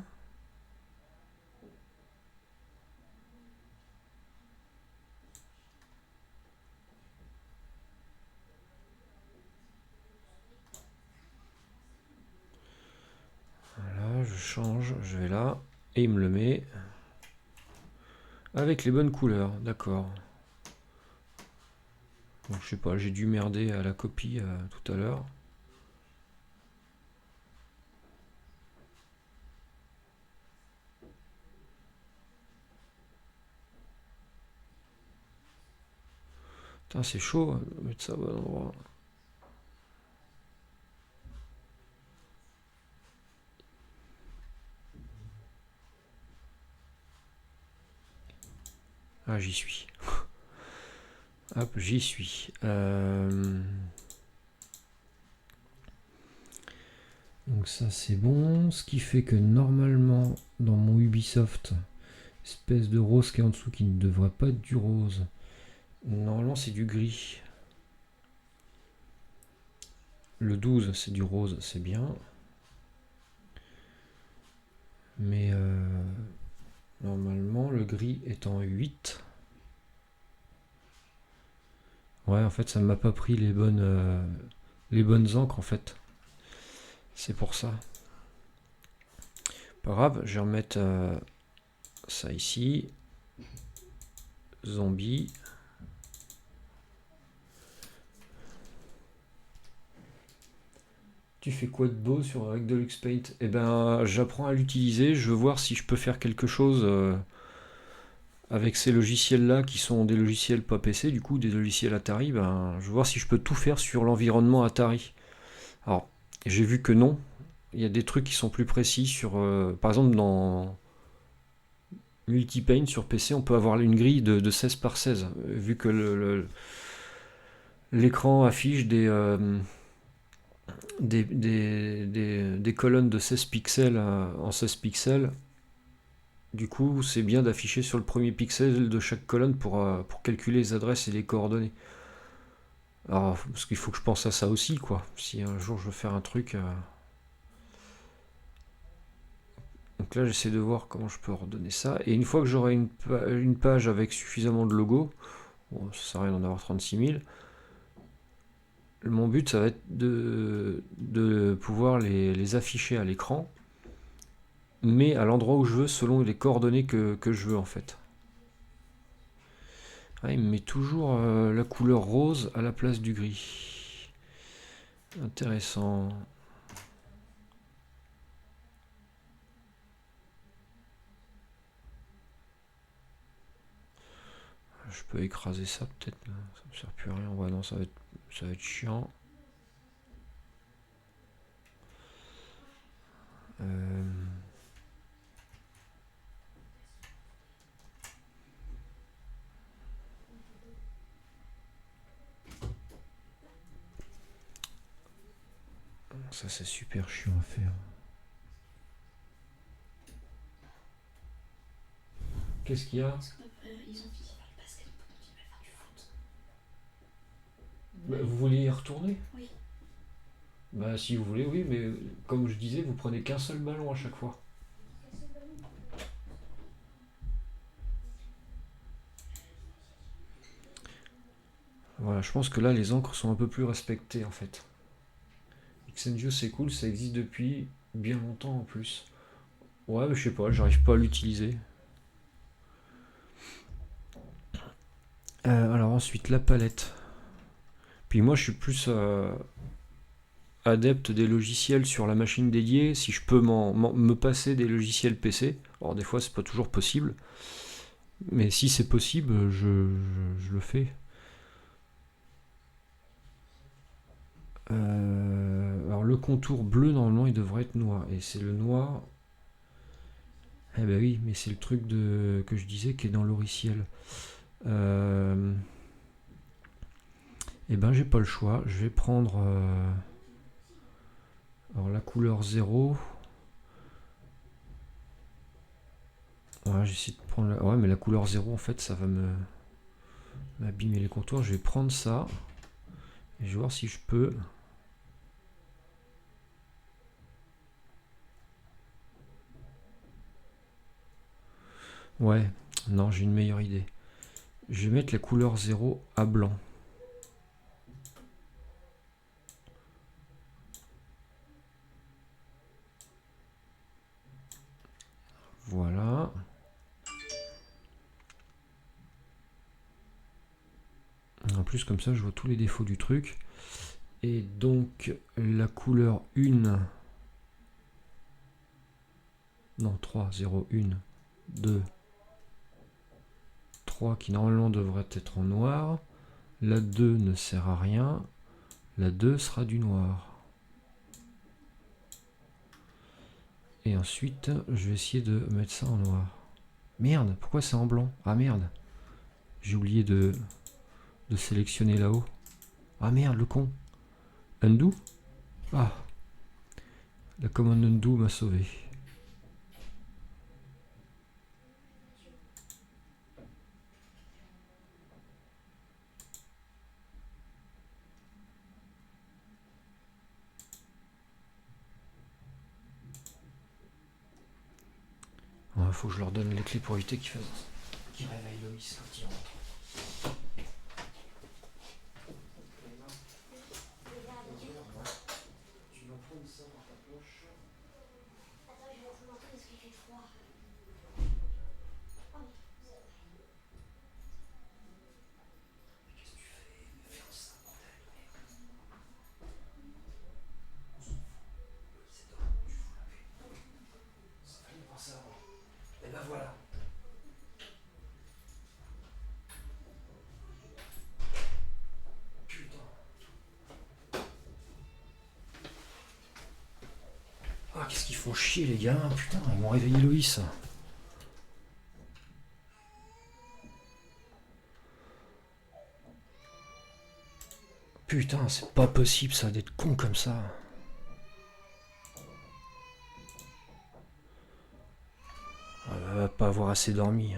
Voilà, je change, je vais là, et il me le met avec les bonnes couleurs, d'accord. Donc je sais pas, j'ai dû merder à la copie tout à l'heure. Putain, c'est chaud, hein, de mettre ça au bon endroit. Ah, j'y suis. Hop, j'y suis. Donc ça c'est bon, ce qui fait que normalement dans mon Ubisoft, espèce de rose qui est en dessous qui ne devrait pas être du rose, normalement c'est du gris. Le 12 c'est du rose, c'est bien. Mais normalement le gris est en 8. Ouais, en fait ça ne m'a pas pris les bonnes encres en fait. C'est pour ça. Pas grave, je vais remettre ça ici. Zombie. Tu fais quoi de beau avec de l'Xpaint? Eh ben, j'apprends à l'utiliser. Je veux voir si je peux faire quelque chose avec ces logiciels-là qui sont des logiciels pas PC, du coup, des logiciels Atari. Ben, je veux voir si je peux tout faire sur l'environnement Atari. Alors, j'ai vu que non. Il y a des trucs qui sont plus précis sur. Par exemple, dans Multipaint sur PC, on peut avoir une grille de 16 par 16, vu que l'écran affiche des colonnes de 16 pixels en 16 pixels. Du coup, c'est bien d'afficher sur le premier pixel de chaque colonne pour calculer les adresses et les coordonnées. Alors, parce qu'il faut que je pense à ça aussi, quoi. Si un jour je veux faire un truc. Donc là, j'essaie de voir comment je peux ordonner ça. Et une fois que j'aurai une page avec suffisamment de logos, Bon, ça sert à rien d'en avoir 36 000. Mon but, ça va être de pouvoir les afficher à l'écran, mais à l'endroit où je veux, selon les coordonnées que je veux en fait. Ah, il me met toujours la couleur rose à la place du gris. Intéressant. Je peux écraser ça peut-être. Ça me sert plus à rien. Ouais, non, ça va être chiant. Ça, c'est super chiant à faire. Qu'est-ce qu'il y a? Ils ont fini par le basket, on peut continuer à faire du foot. Bah, vous voulez y retourner? Oui. Bah, si vous voulez, oui, mais comme je disais, vous prenez qu'un seul ballon à chaque fois. Voilà, je pense que là, les encres sont un peu plus respectées en fait. Xendio, c'est cool, ça existe depuis bien longtemps en plus. Ouais, mais je sais pas, j'arrive pas à l'utiliser. Alors ensuite, la palette. Puis moi, je suis plus adepte des logiciels sur la machine dédiée. Si je peux me passer des logiciels PC, alors des fois, c'est pas toujours possible. Mais si c'est possible, je le fais. Alors le contour bleu, normalement, il devrait être noir. Et c'est le noir. Eh ben oui, mais c'est le truc que je disais qui est dans l'oriciel. Eh ben j'ai pas le choix. Je vais prendre alors la couleur 0. Ouais, j'essaie de prendre ouais, mais la couleur 0 en fait ça va m'abîmer les contours. Je vais prendre ça et je vais voir si je peux. Ouais, non, j'ai une meilleure idée. Je vais mettre la couleur 0 à blanc. Voilà. En plus, comme ça, je vois tous les défauts du truc. Et donc, la couleur 1. Non, 3, 0, 1, 2, 3 qui normalement devrait être en noir. La 2 ne sert à rien. La 2 sera du noir. Et ensuite, je vais essayer de mettre ça en noir. Merde, pourquoi c'est en blanc? Ah merde. J'ai oublié de sélectionner là-haut. Ah merde, le con. Undo? Ah. La commande undo m'a sauvé. Il faut que je leur donne les clés pour éviter qu'ils réveillent Loïs quand il rentre. Tu vas prendre ça dans ta poche. Attends, je vais te montrer parce qu'il fait froid. Qu'est-ce que tu fais? Ferme ça, bordel de merde. On s'en fout. Loïs est dehors, tu fous la paix. Ça fallait pas ça avant. Et ben voilà. Putain. Ah, qu'est-ce qu'ils font chier les gars. Putain, ils m'ont réveillé Loïs. Putain, c'est pas possible ça d'être con comme ça. Elle va pas avoir assez dormi.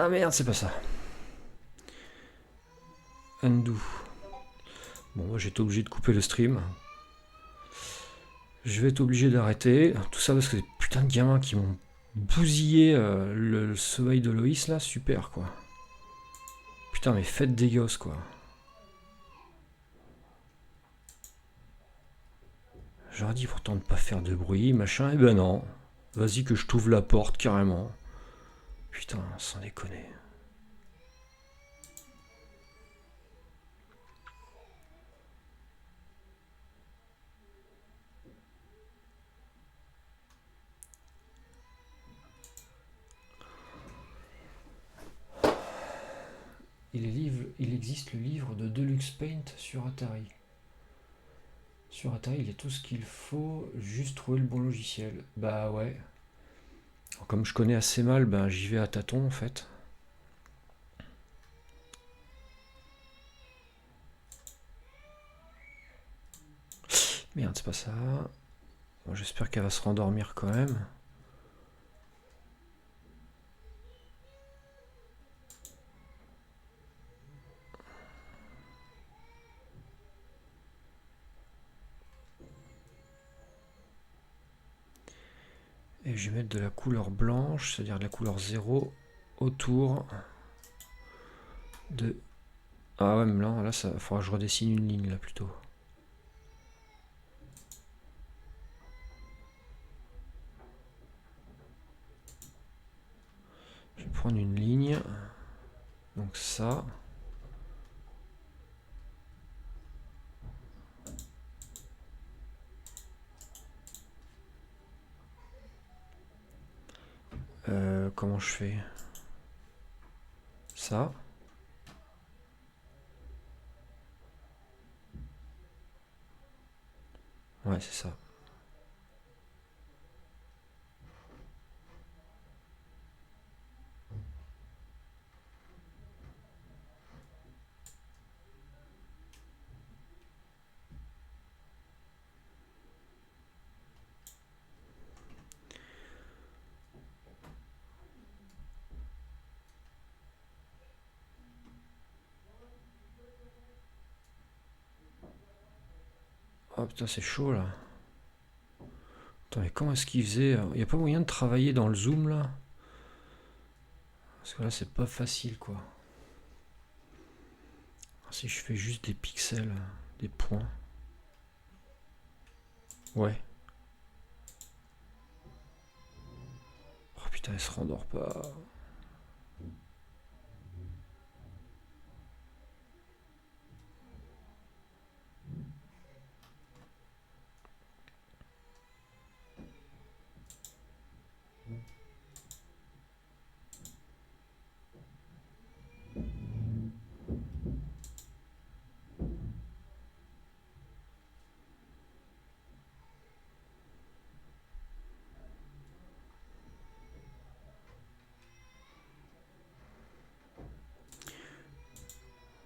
Ah merde, c'est pas ça. Undo. Bon, moi j'étais obligé de couper le stream. Je vais être obligé d'arrêter. Tout ça parce que des putains de gamins qui m'ont bousillé le sommeil de Loïs là, super quoi. Putain, mais faites des gosses quoi. J'aurais dit pourtant de pas faire de bruit, machin, et ben non. Vas-y que je t'ouvre la porte carrément. Putain, sans déconner. Il existe le livre de Deluxe Paint sur Atari. Sur Atari, il y a tout ce qu'il faut, juste trouver le bon logiciel. Bah ouais. Alors, comme je connais assez mal, ben j'y vais à tâtons en fait. Merde, c'est pas ça. Bon, j'espère qu'elle va se rendormir quand même. Et je vais mettre de la couleur blanche, c'est-à-dire de la couleur 0 autour de... Ah ouais, mais là, ça faudra que je redessine une ligne là plutôt. Je vais prendre une ligne. Donc ça. Comment je fais? Ça. Ouais, c'est ça. Oh putain, c'est chaud là. Attends, mais comment est-ce qu'il faisait? Il n'y a pas moyen de travailler dans le zoom là? Parce que là, c'est pas facile quoi. Si je fais juste des pixels, des points. Ouais. Oh putain, elle se rendort pas.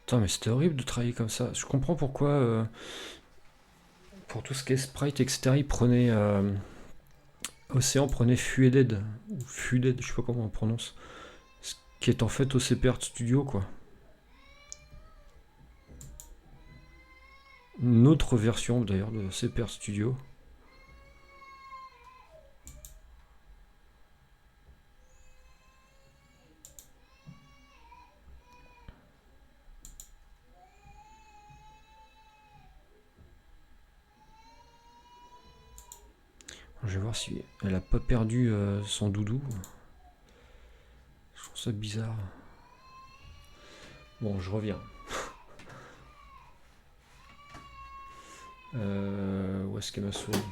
Putain, mais c'était horrible de travailler comme ça. Je comprends pourquoi, pour tout ce qui est sprite, etc., il prenait. Océan prenait Fueded, ou Fueded, je sais pas comment on prononce. Ce qui est en fait OCP Art Studio, quoi. Une autre version d'ailleurs de OCP Art Studio. Je vais voir si elle a pas perdu son doudou. Je trouve ça bizarre. Bon, je reviens. Où est-ce qu'est ma souris?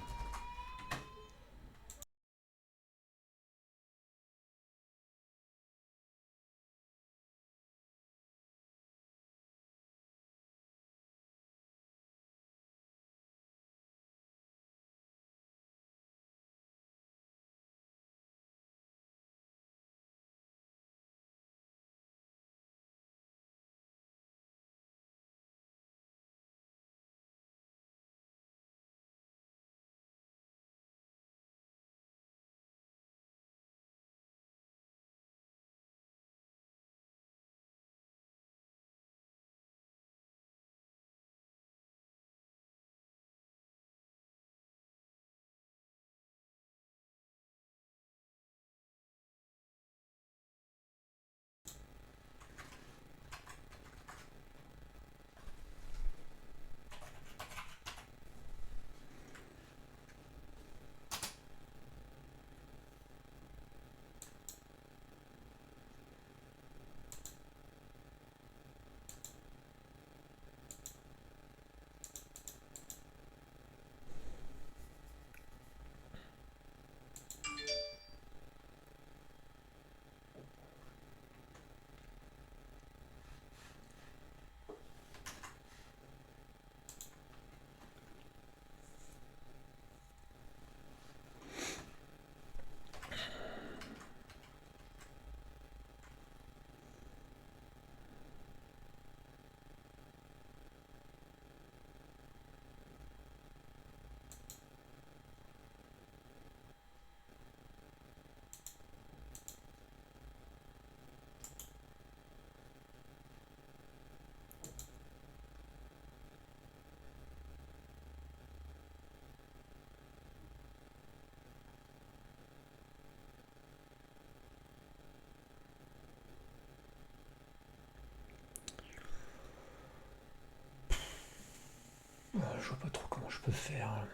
Je vois pas trop comment je peux faire.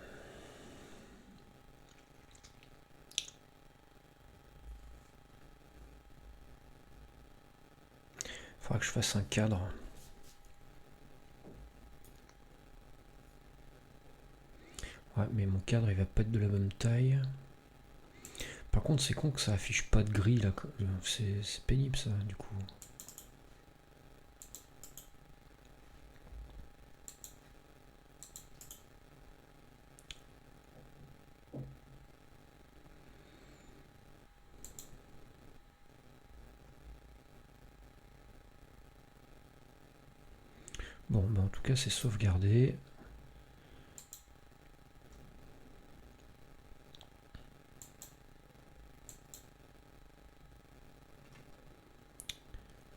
Faudra que je fasse un cadre. Ouais, mais mon cadre il va pas être de la bonne taille. Par contre, c'est con que ça affiche pas de grille là. C'est pénible ça, du coup. Bon, bah en tout cas, c'est sauvegardé.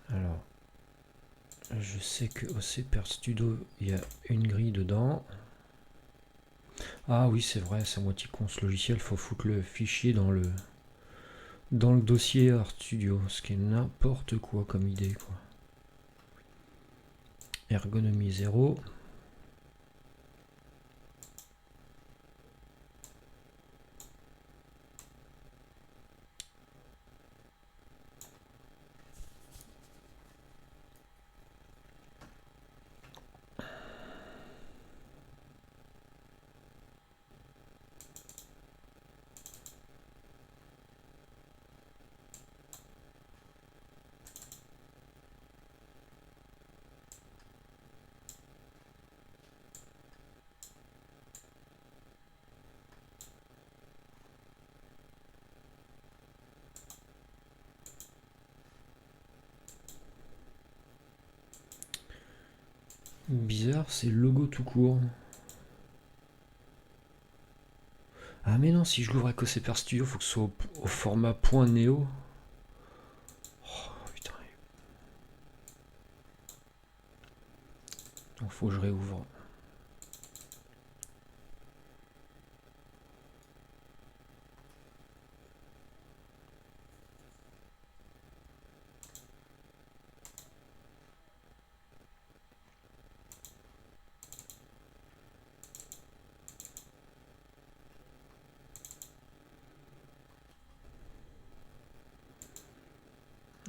Alors, je sais que au CPR Studio, il y a une grille dedans. Ah oui, c'est vrai, c'est à moitié con ce logiciel. Faut foutre le fichier dans le dossier Art Studio, ce qui est n'importe quoi comme idée, quoi. Ergonomie 0. Bizarre, c'est logo tout court. Ah mais non, si je l'ouvre avec OCPR Studio, faut que ce soit au format .neo. Oh putain. Donc faut que je réouvre.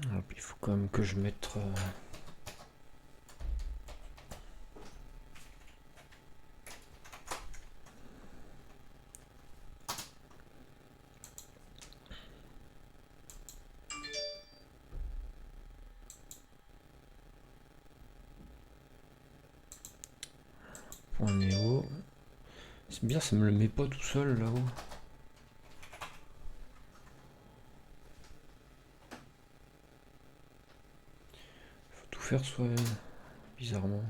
Et puis il faut quand même que je mette... .neo. C'est bien, ça me le met pas tout seul là-haut. Faut tout faire soi-même, bizarrement.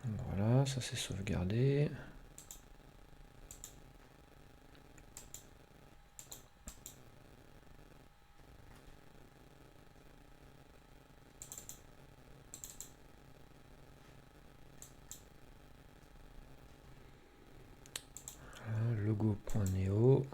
Voilà, ça c'est sauvegardé. Voilà, logo.neo.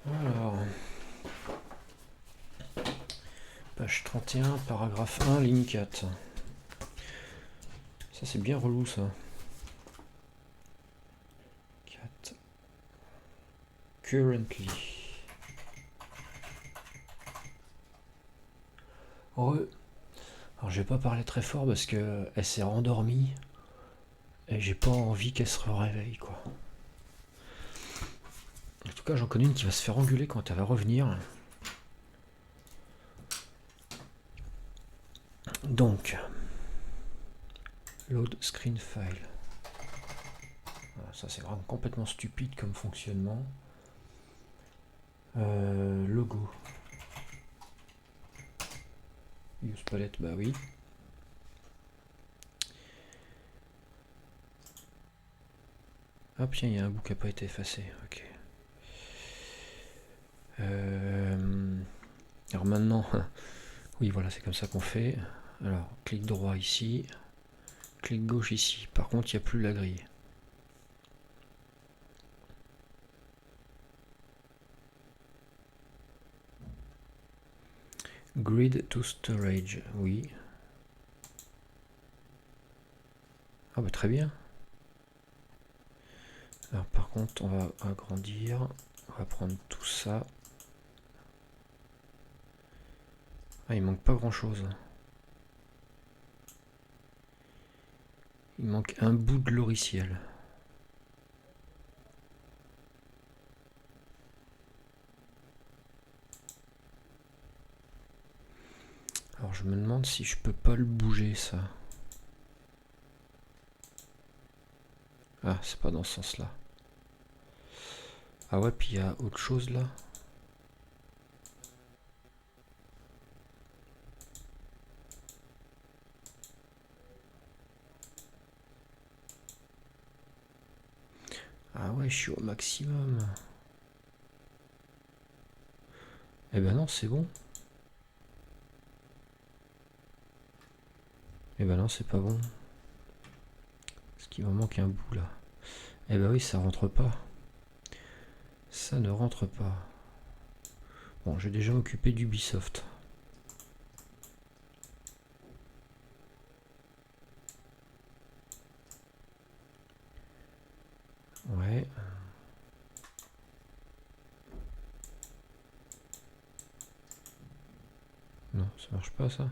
Alors, page 31, paragraphe 1, ligne 4. Ça c'est bien relou ça. 4. Currently. Alors je vais pas parler très fort parce que elle s'est rendormie et j'ai pas envie qu'elle se réveille quoi. En tout cas, j'en connais une qui va se faire engueuler quand elle va revenir. Donc, load screen file. Voilà, ça c'est vraiment complètement stupide comme fonctionnement. Logo. Use palette, bah oui. Ah tiens, il y a un bout qui n'a pas été effacé. Ok. Alors maintenant, oui voilà, c'est comme ça qu'on fait. Alors, clic droit ici, clic gauche ici. Par contre, il n'y a plus la grille. Grid to storage, oui. Ah bah très bien. Alors par contre, on va agrandir. On va prendre tout ça. Ah, il manque pas grand chose. Il manque un bout de logiciel. Alors je me demande si je peux pas le bouger ça. Ah, c'est pas dans ce sens-là. Ah ouais, puis il y a autre chose là. Ah ouais, je suis au maximum. Eh ben non, c'est bon. Eh ben non, c'est pas bon. Parce qu'il me manque un bout là. Eh ben oui, ça rentre pas. Ça ne rentre pas. Bon, j'ai déjà occupé d'Ubisoft. Ouais. Non, ça marche pas ça.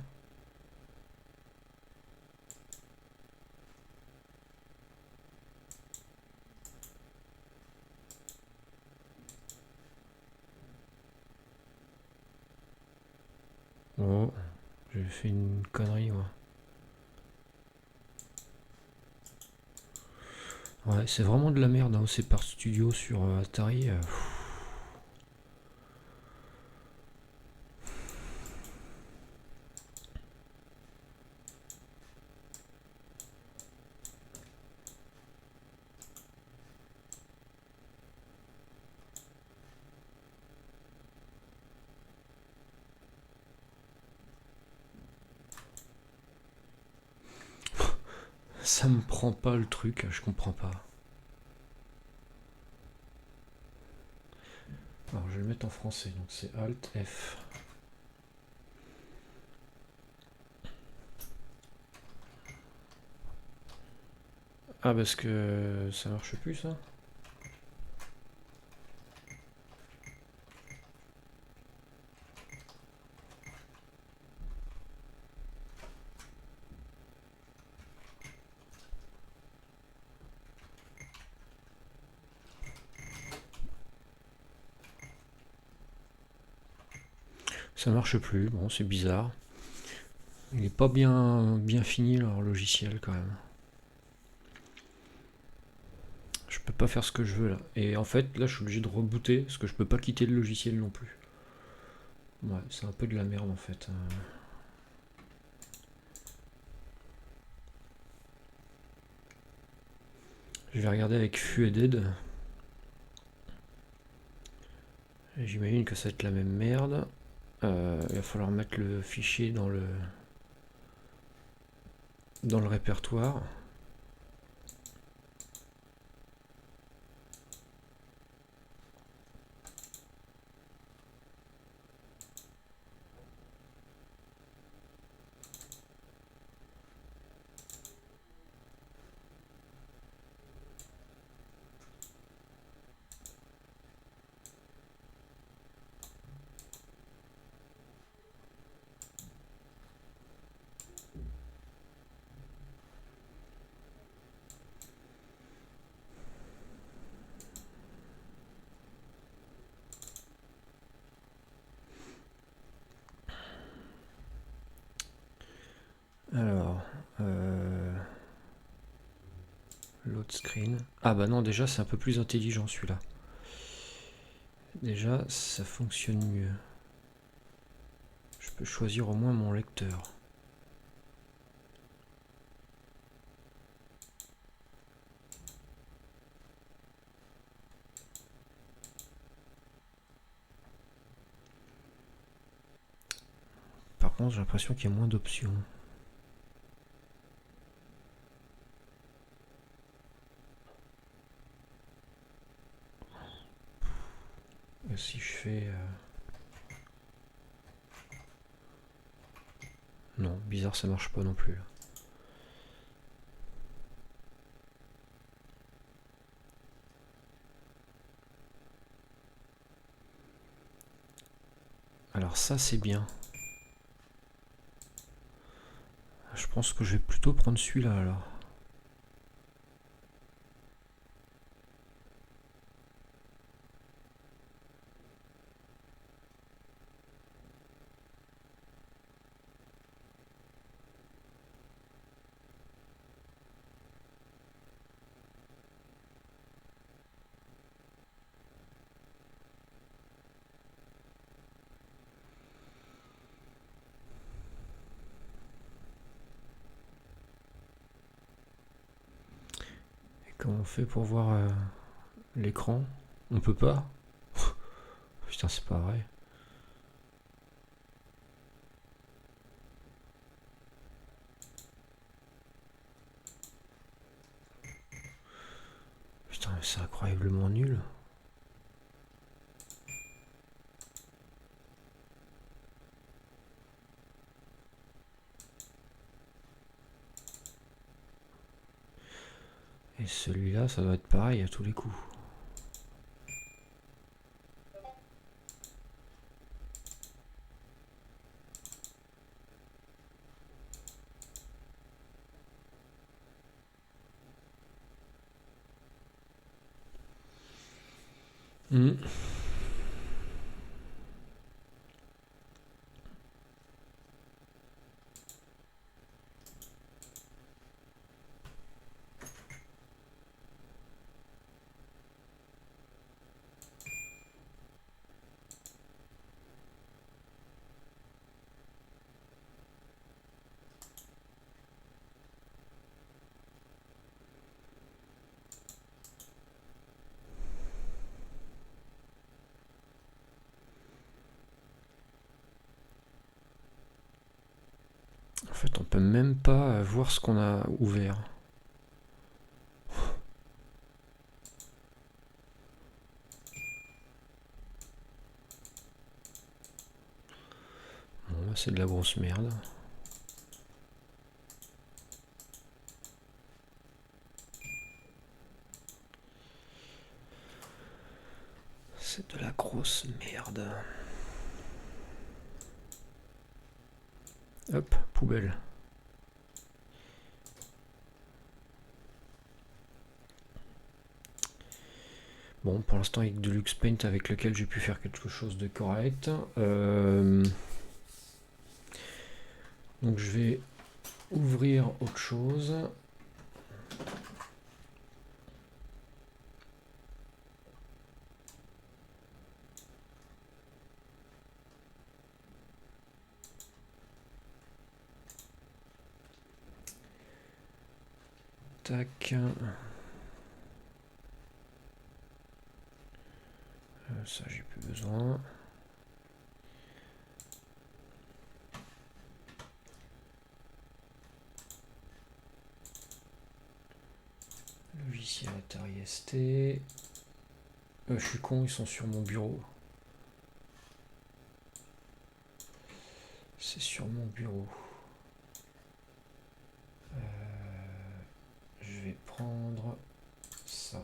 Oh, j'ai fait une connerie moi. Ouais, c'est vraiment de la merde, hein, c'est par studio sur Atari. Ça me prend pas le truc, je comprends pas. Alors je vais le mettre en français, donc c'est Alt F. Ah parce que ça marche plus ça. Ça marche plus, bon c'est bizarre. Il est pas bien fini leur logiciel quand même. Je peux pas faire ce que je veux là. Et en fait là je suis obligé de rebooter parce que je peux pas quitter le logiciel non plus. Ouais, c'est un peu de la merde en fait. Je vais regarder avec Fueded. J'imagine que ça va être la même merde. Il va falloir mettre le fichier dans le répertoire. Alors, load screen. Ah bah non, déjà c'est un peu plus intelligent celui-là. Déjà ça fonctionne mieux. Je peux choisir au moins mon lecteur. France, j'ai l'impression qu'il y a moins d'options. Et si je fais... Non, bizarre, ça marche pas non plus. Alors ça, c'est bien. Je pense que je vais plutôt prendre celui-là, alors. Comment on fait pour voir l'écran? On peut pas? Putain, c'est pas vrai. Putain, c'est incroyablement nul. Et celui-là, ça doit être pareil à tous les coups. Mmh. En fait, on peut même pas voir ce qu'on a ouvert. Bon, là, c'est de la grosse merde. C'est de la grosse merde. Hop, poubelle. Bon, pour l'instant, avec de Luxpaint avec lequel j'ai pu faire quelque chose de correct. Donc je vais ouvrir autre chose. Tac. Ça, j'ai plus besoin. Logiciel Atari ST. Je suis con, ils sont sur mon bureau. C'est sur mon bureau. Je vais prendre ça.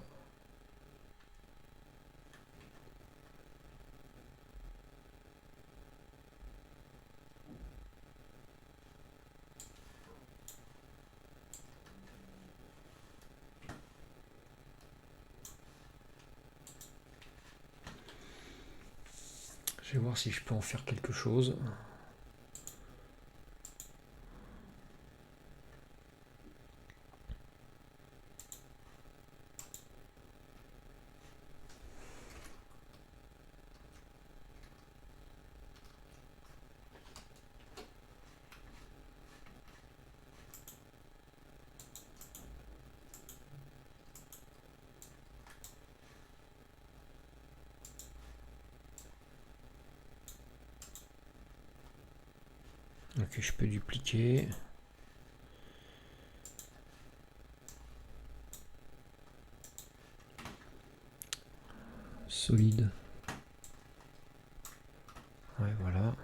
Je vais voir si je peux en faire quelque chose. Ok, je peux dupliquer. Solide. Ouais, voilà.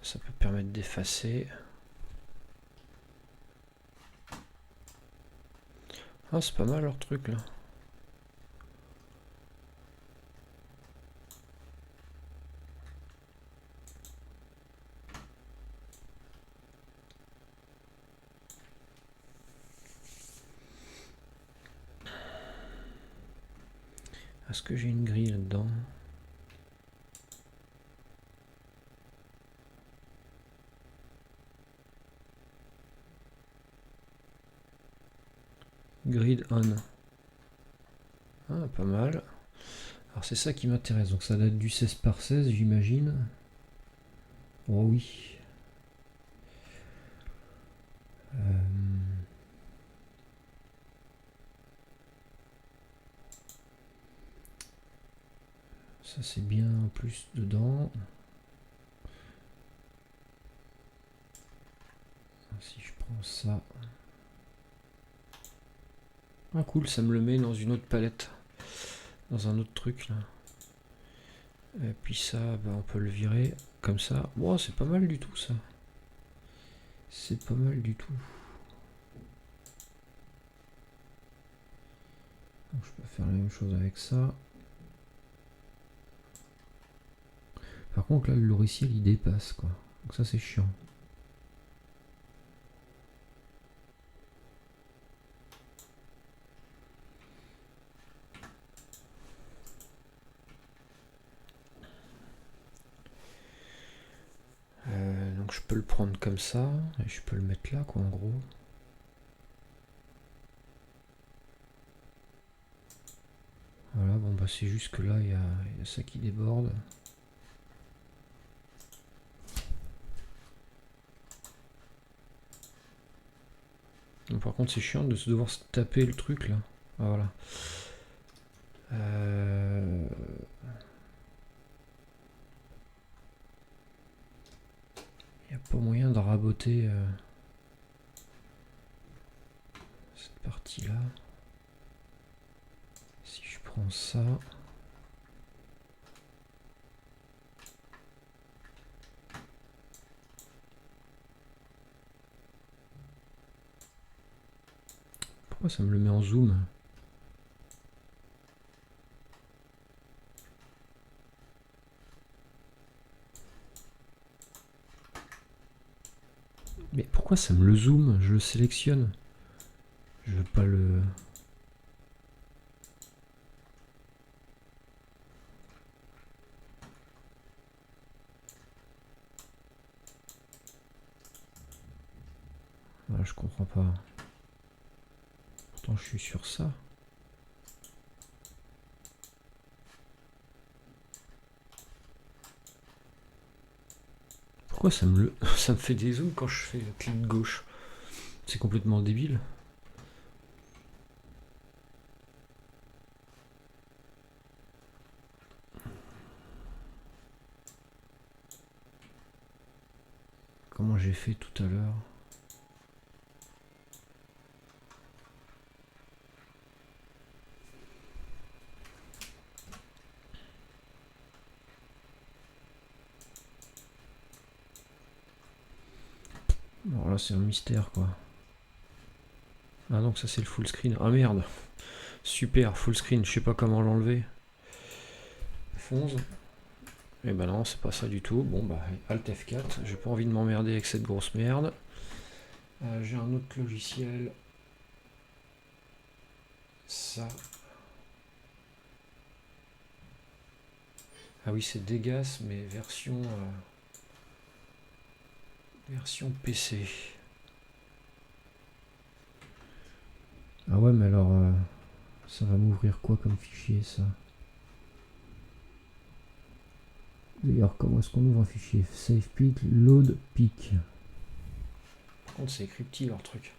Ça peut permettre d'effacer. Ah, c'est pas mal leur truc là. Est-ce que j'ai une grille là-dedans? Grid on. Ah, pas mal. Alors c'est ça qui m'intéresse. Donc ça date du 16 par 16, j'imagine. Oh oui. Ça c'est bien en plus dedans. Si je prends ça. Ah cool, ça me le met dans une autre palette. Dans un autre truc là. Et puis ça, bah, on peut le virer comme ça. Wow, c'est pas mal du tout ça. C'est pas mal du tout. Donc, je peux faire la même chose avec ça. Par contre là le logiciel il dépasse quoi. Donc ça c'est chiant. Donc je peux le prendre comme ça et je peux le mettre là quoi en gros. Voilà, bon bah c'est juste que là il y a ça qui déborde. Donc, par contre c'est chiant de se devoir se taper le truc là. Ah, voilà. Il n'y a pas moyen de raboter cette partie là. Si je prends ça. Pourquoi ça me le met en zoom? Mais pourquoi ça me le zoom? Je le sélectionne. Je veux pas le... Ah, je comprends pas. Pourtant je suis sur ça. Pourquoi ça me le... ça me fait des zooms quand je fais clic gauche? C'est complètement débile. Comment j'ai fait tout à l'heure? Alors là c'est un mystère quoi. Ah donc ça c'est le full screen. Ah merde. Super, full screen, je sais pas comment l'enlever. F11. Et ben non, c'est pas ça du tout. Bon bah Alt F4, j'ai pas envie de m'emmerder avec cette grosse merde. J'ai un autre logiciel. Ça. Ah oui, c'est Degas, mais version PC. Ah ouais, mais alors ça va m'ouvrir quoi comme fichier ça? D'ailleurs, comment est-ce qu'on ouvre un fichier? Save pic, load pic. Par contre, c'est écrit petit leur truc.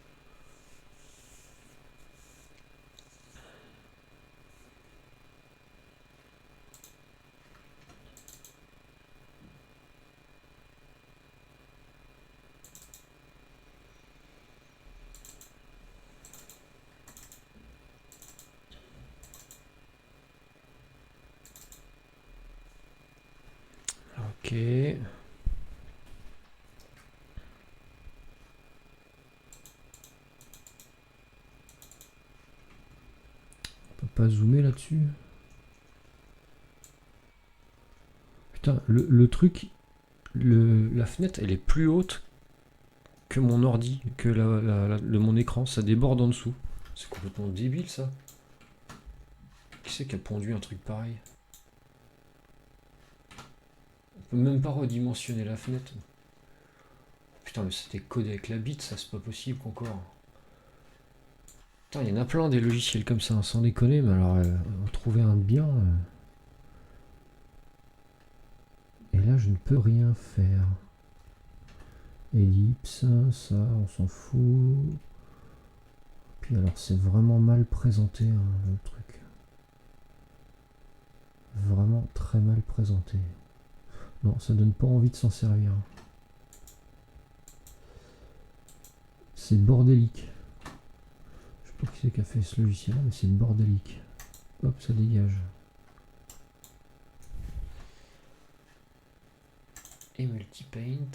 pas zoomer là-dessus? Putain, le truc, la fenêtre, elle est plus haute que mon ordi, que mon écran. Ça déborde en dessous. C'est complètement débile, ça. Qui c'est qui a pondu un truc pareil? On peut même pas redimensionner la fenêtre. Putain, mais c'était codé avec la bite, ça, c'est pas possible encore. Putain, il y en a plein des logiciels comme ça, hein, sans déconner, mais alors, trouver un bien... Et là, je ne peux rien faire. Ellipse, ça, on s'en fout. Puis alors, c'est vraiment mal présenté, hein, le truc. Vraiment très mal présenté. Non, ça donne pas envie de s'en servir. C'est bordélique. Je sais pas qui c'est qui a fait ce logiciel là, mais c'est bordélique. Hop, ça dégage. Et multipaint.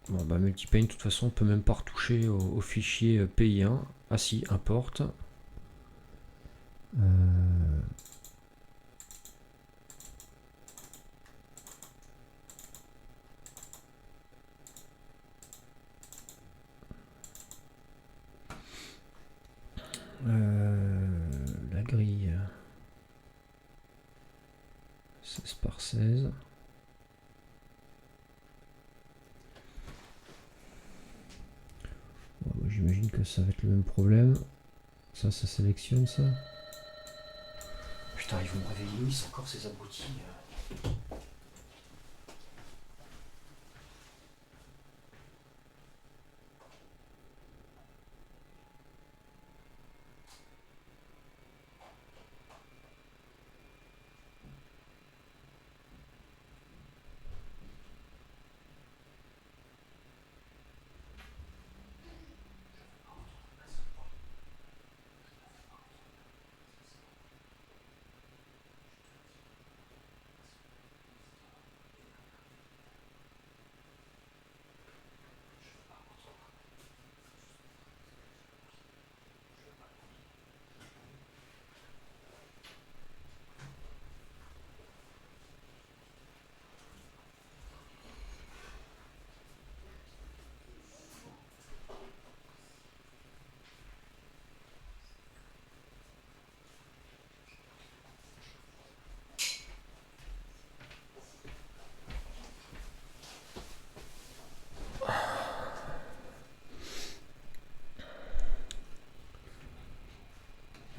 Bon bah multipaint, de toute façon, on peut même pas retoucher au fichier PI1. Ah si, importe. La grille 16 par 16. Bon, j'imagine que ça va être le même problème. Ça sélectionne ça. Putain, ils vont me réveiller, c'est encore ces abrutis.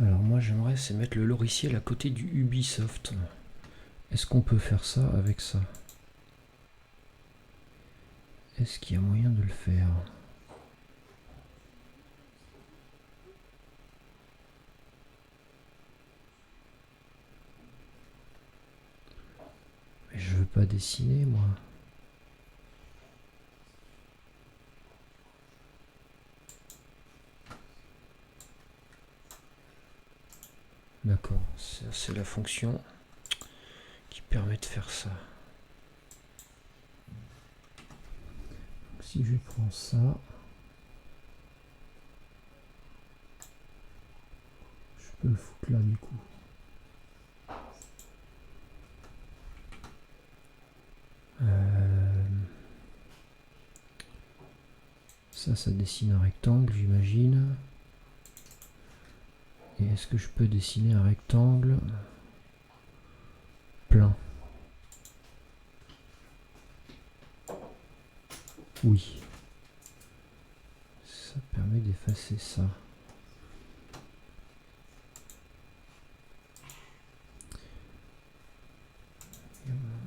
Alors moi j'aimerais c'est mettre le logiciel à côté du Ubisoft. Est-ce qu'on peut faire ça avec ça? Est-ce qu'il y a moyen de le faire? Mais je veux pas dessiner moi. D'accord, c'est la fonction qui permet de faire ça. Donc, si je prends ça, je peux le foutre là du coup. Ça dessine un rectangle, j'imagine. Et est-ce que je peux dessiner un rectangle plein? Oui. Ça permet d'effacer ça.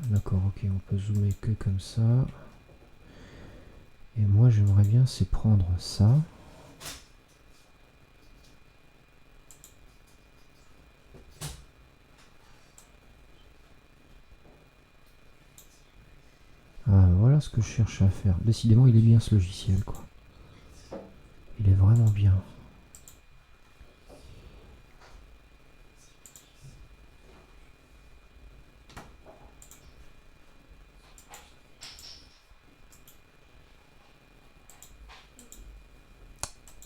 D'accord, ok, on peut zoomer que comme ça. Et moi j'aimerais bien c'est prendre ça. Ah, voilà ce que je cherche à faire. Décidément il est bien ce logiciel quoi. Il est vraiment bien.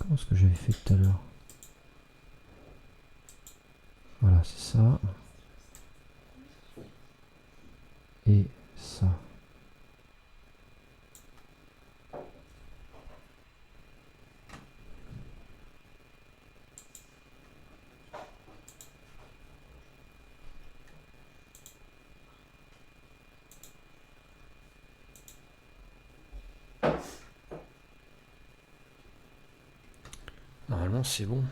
exactement ce que j'avais fait tout à l'heure. Voilà, c'est ça. Et ça. Normalement, c'est bon.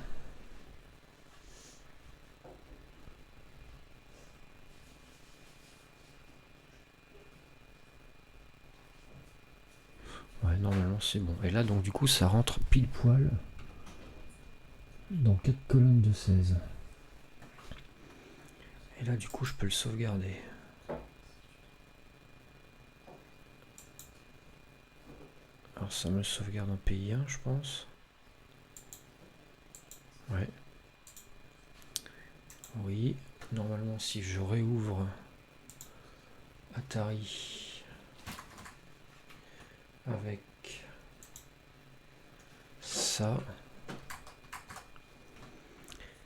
Ouais, normalement, c'est bon. Et là, donc, du coup, ça rentre pile poil dans 4 colonnes de 16. Et là, du coup, je peux le sauvegarder. Alors, ça me le sauvegarde en pays 1, je pense. Ouais. Oui. Normalement, si je réouvre Atari avec ça,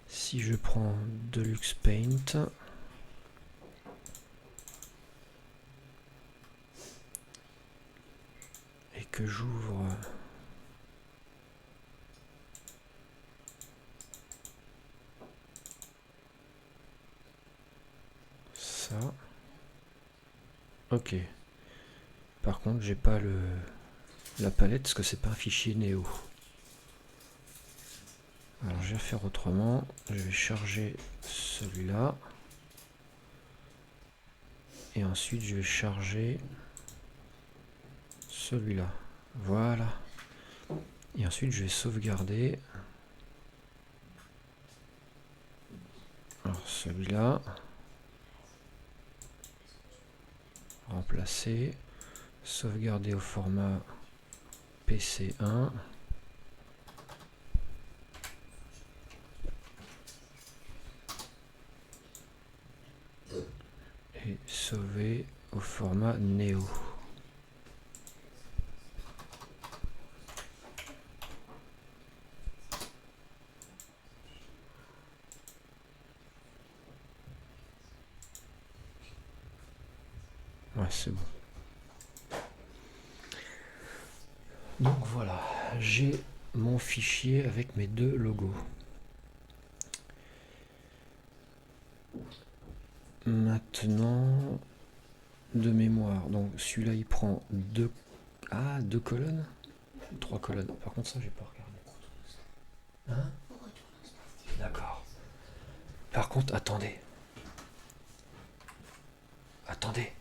si je prends Deluxe Paint, et que j'ouvre ça, ok. Par contre, j'ai pas la palette parce que c'est pas un fichier Néo. Alors, je vais faire autrement. Je vais charger celui-là. Et ensuite, je vais charger celui-là. Voilà. Et ensuite, je vais sauvegarder. Alors, celui-là. Remplacer. Sauvegarder au format PC1. Et sauver au format Néo. Ouais, c'est bon. Donc voilà, j'ai mon fichier avec mes deux logos. Maintenant, de mémoire, donc celui-là il prend deux colonnes, 3 colonnes. Par contre ça j'ai pas regardé. Hein? D'accord. Par contre, attendez. Attendez.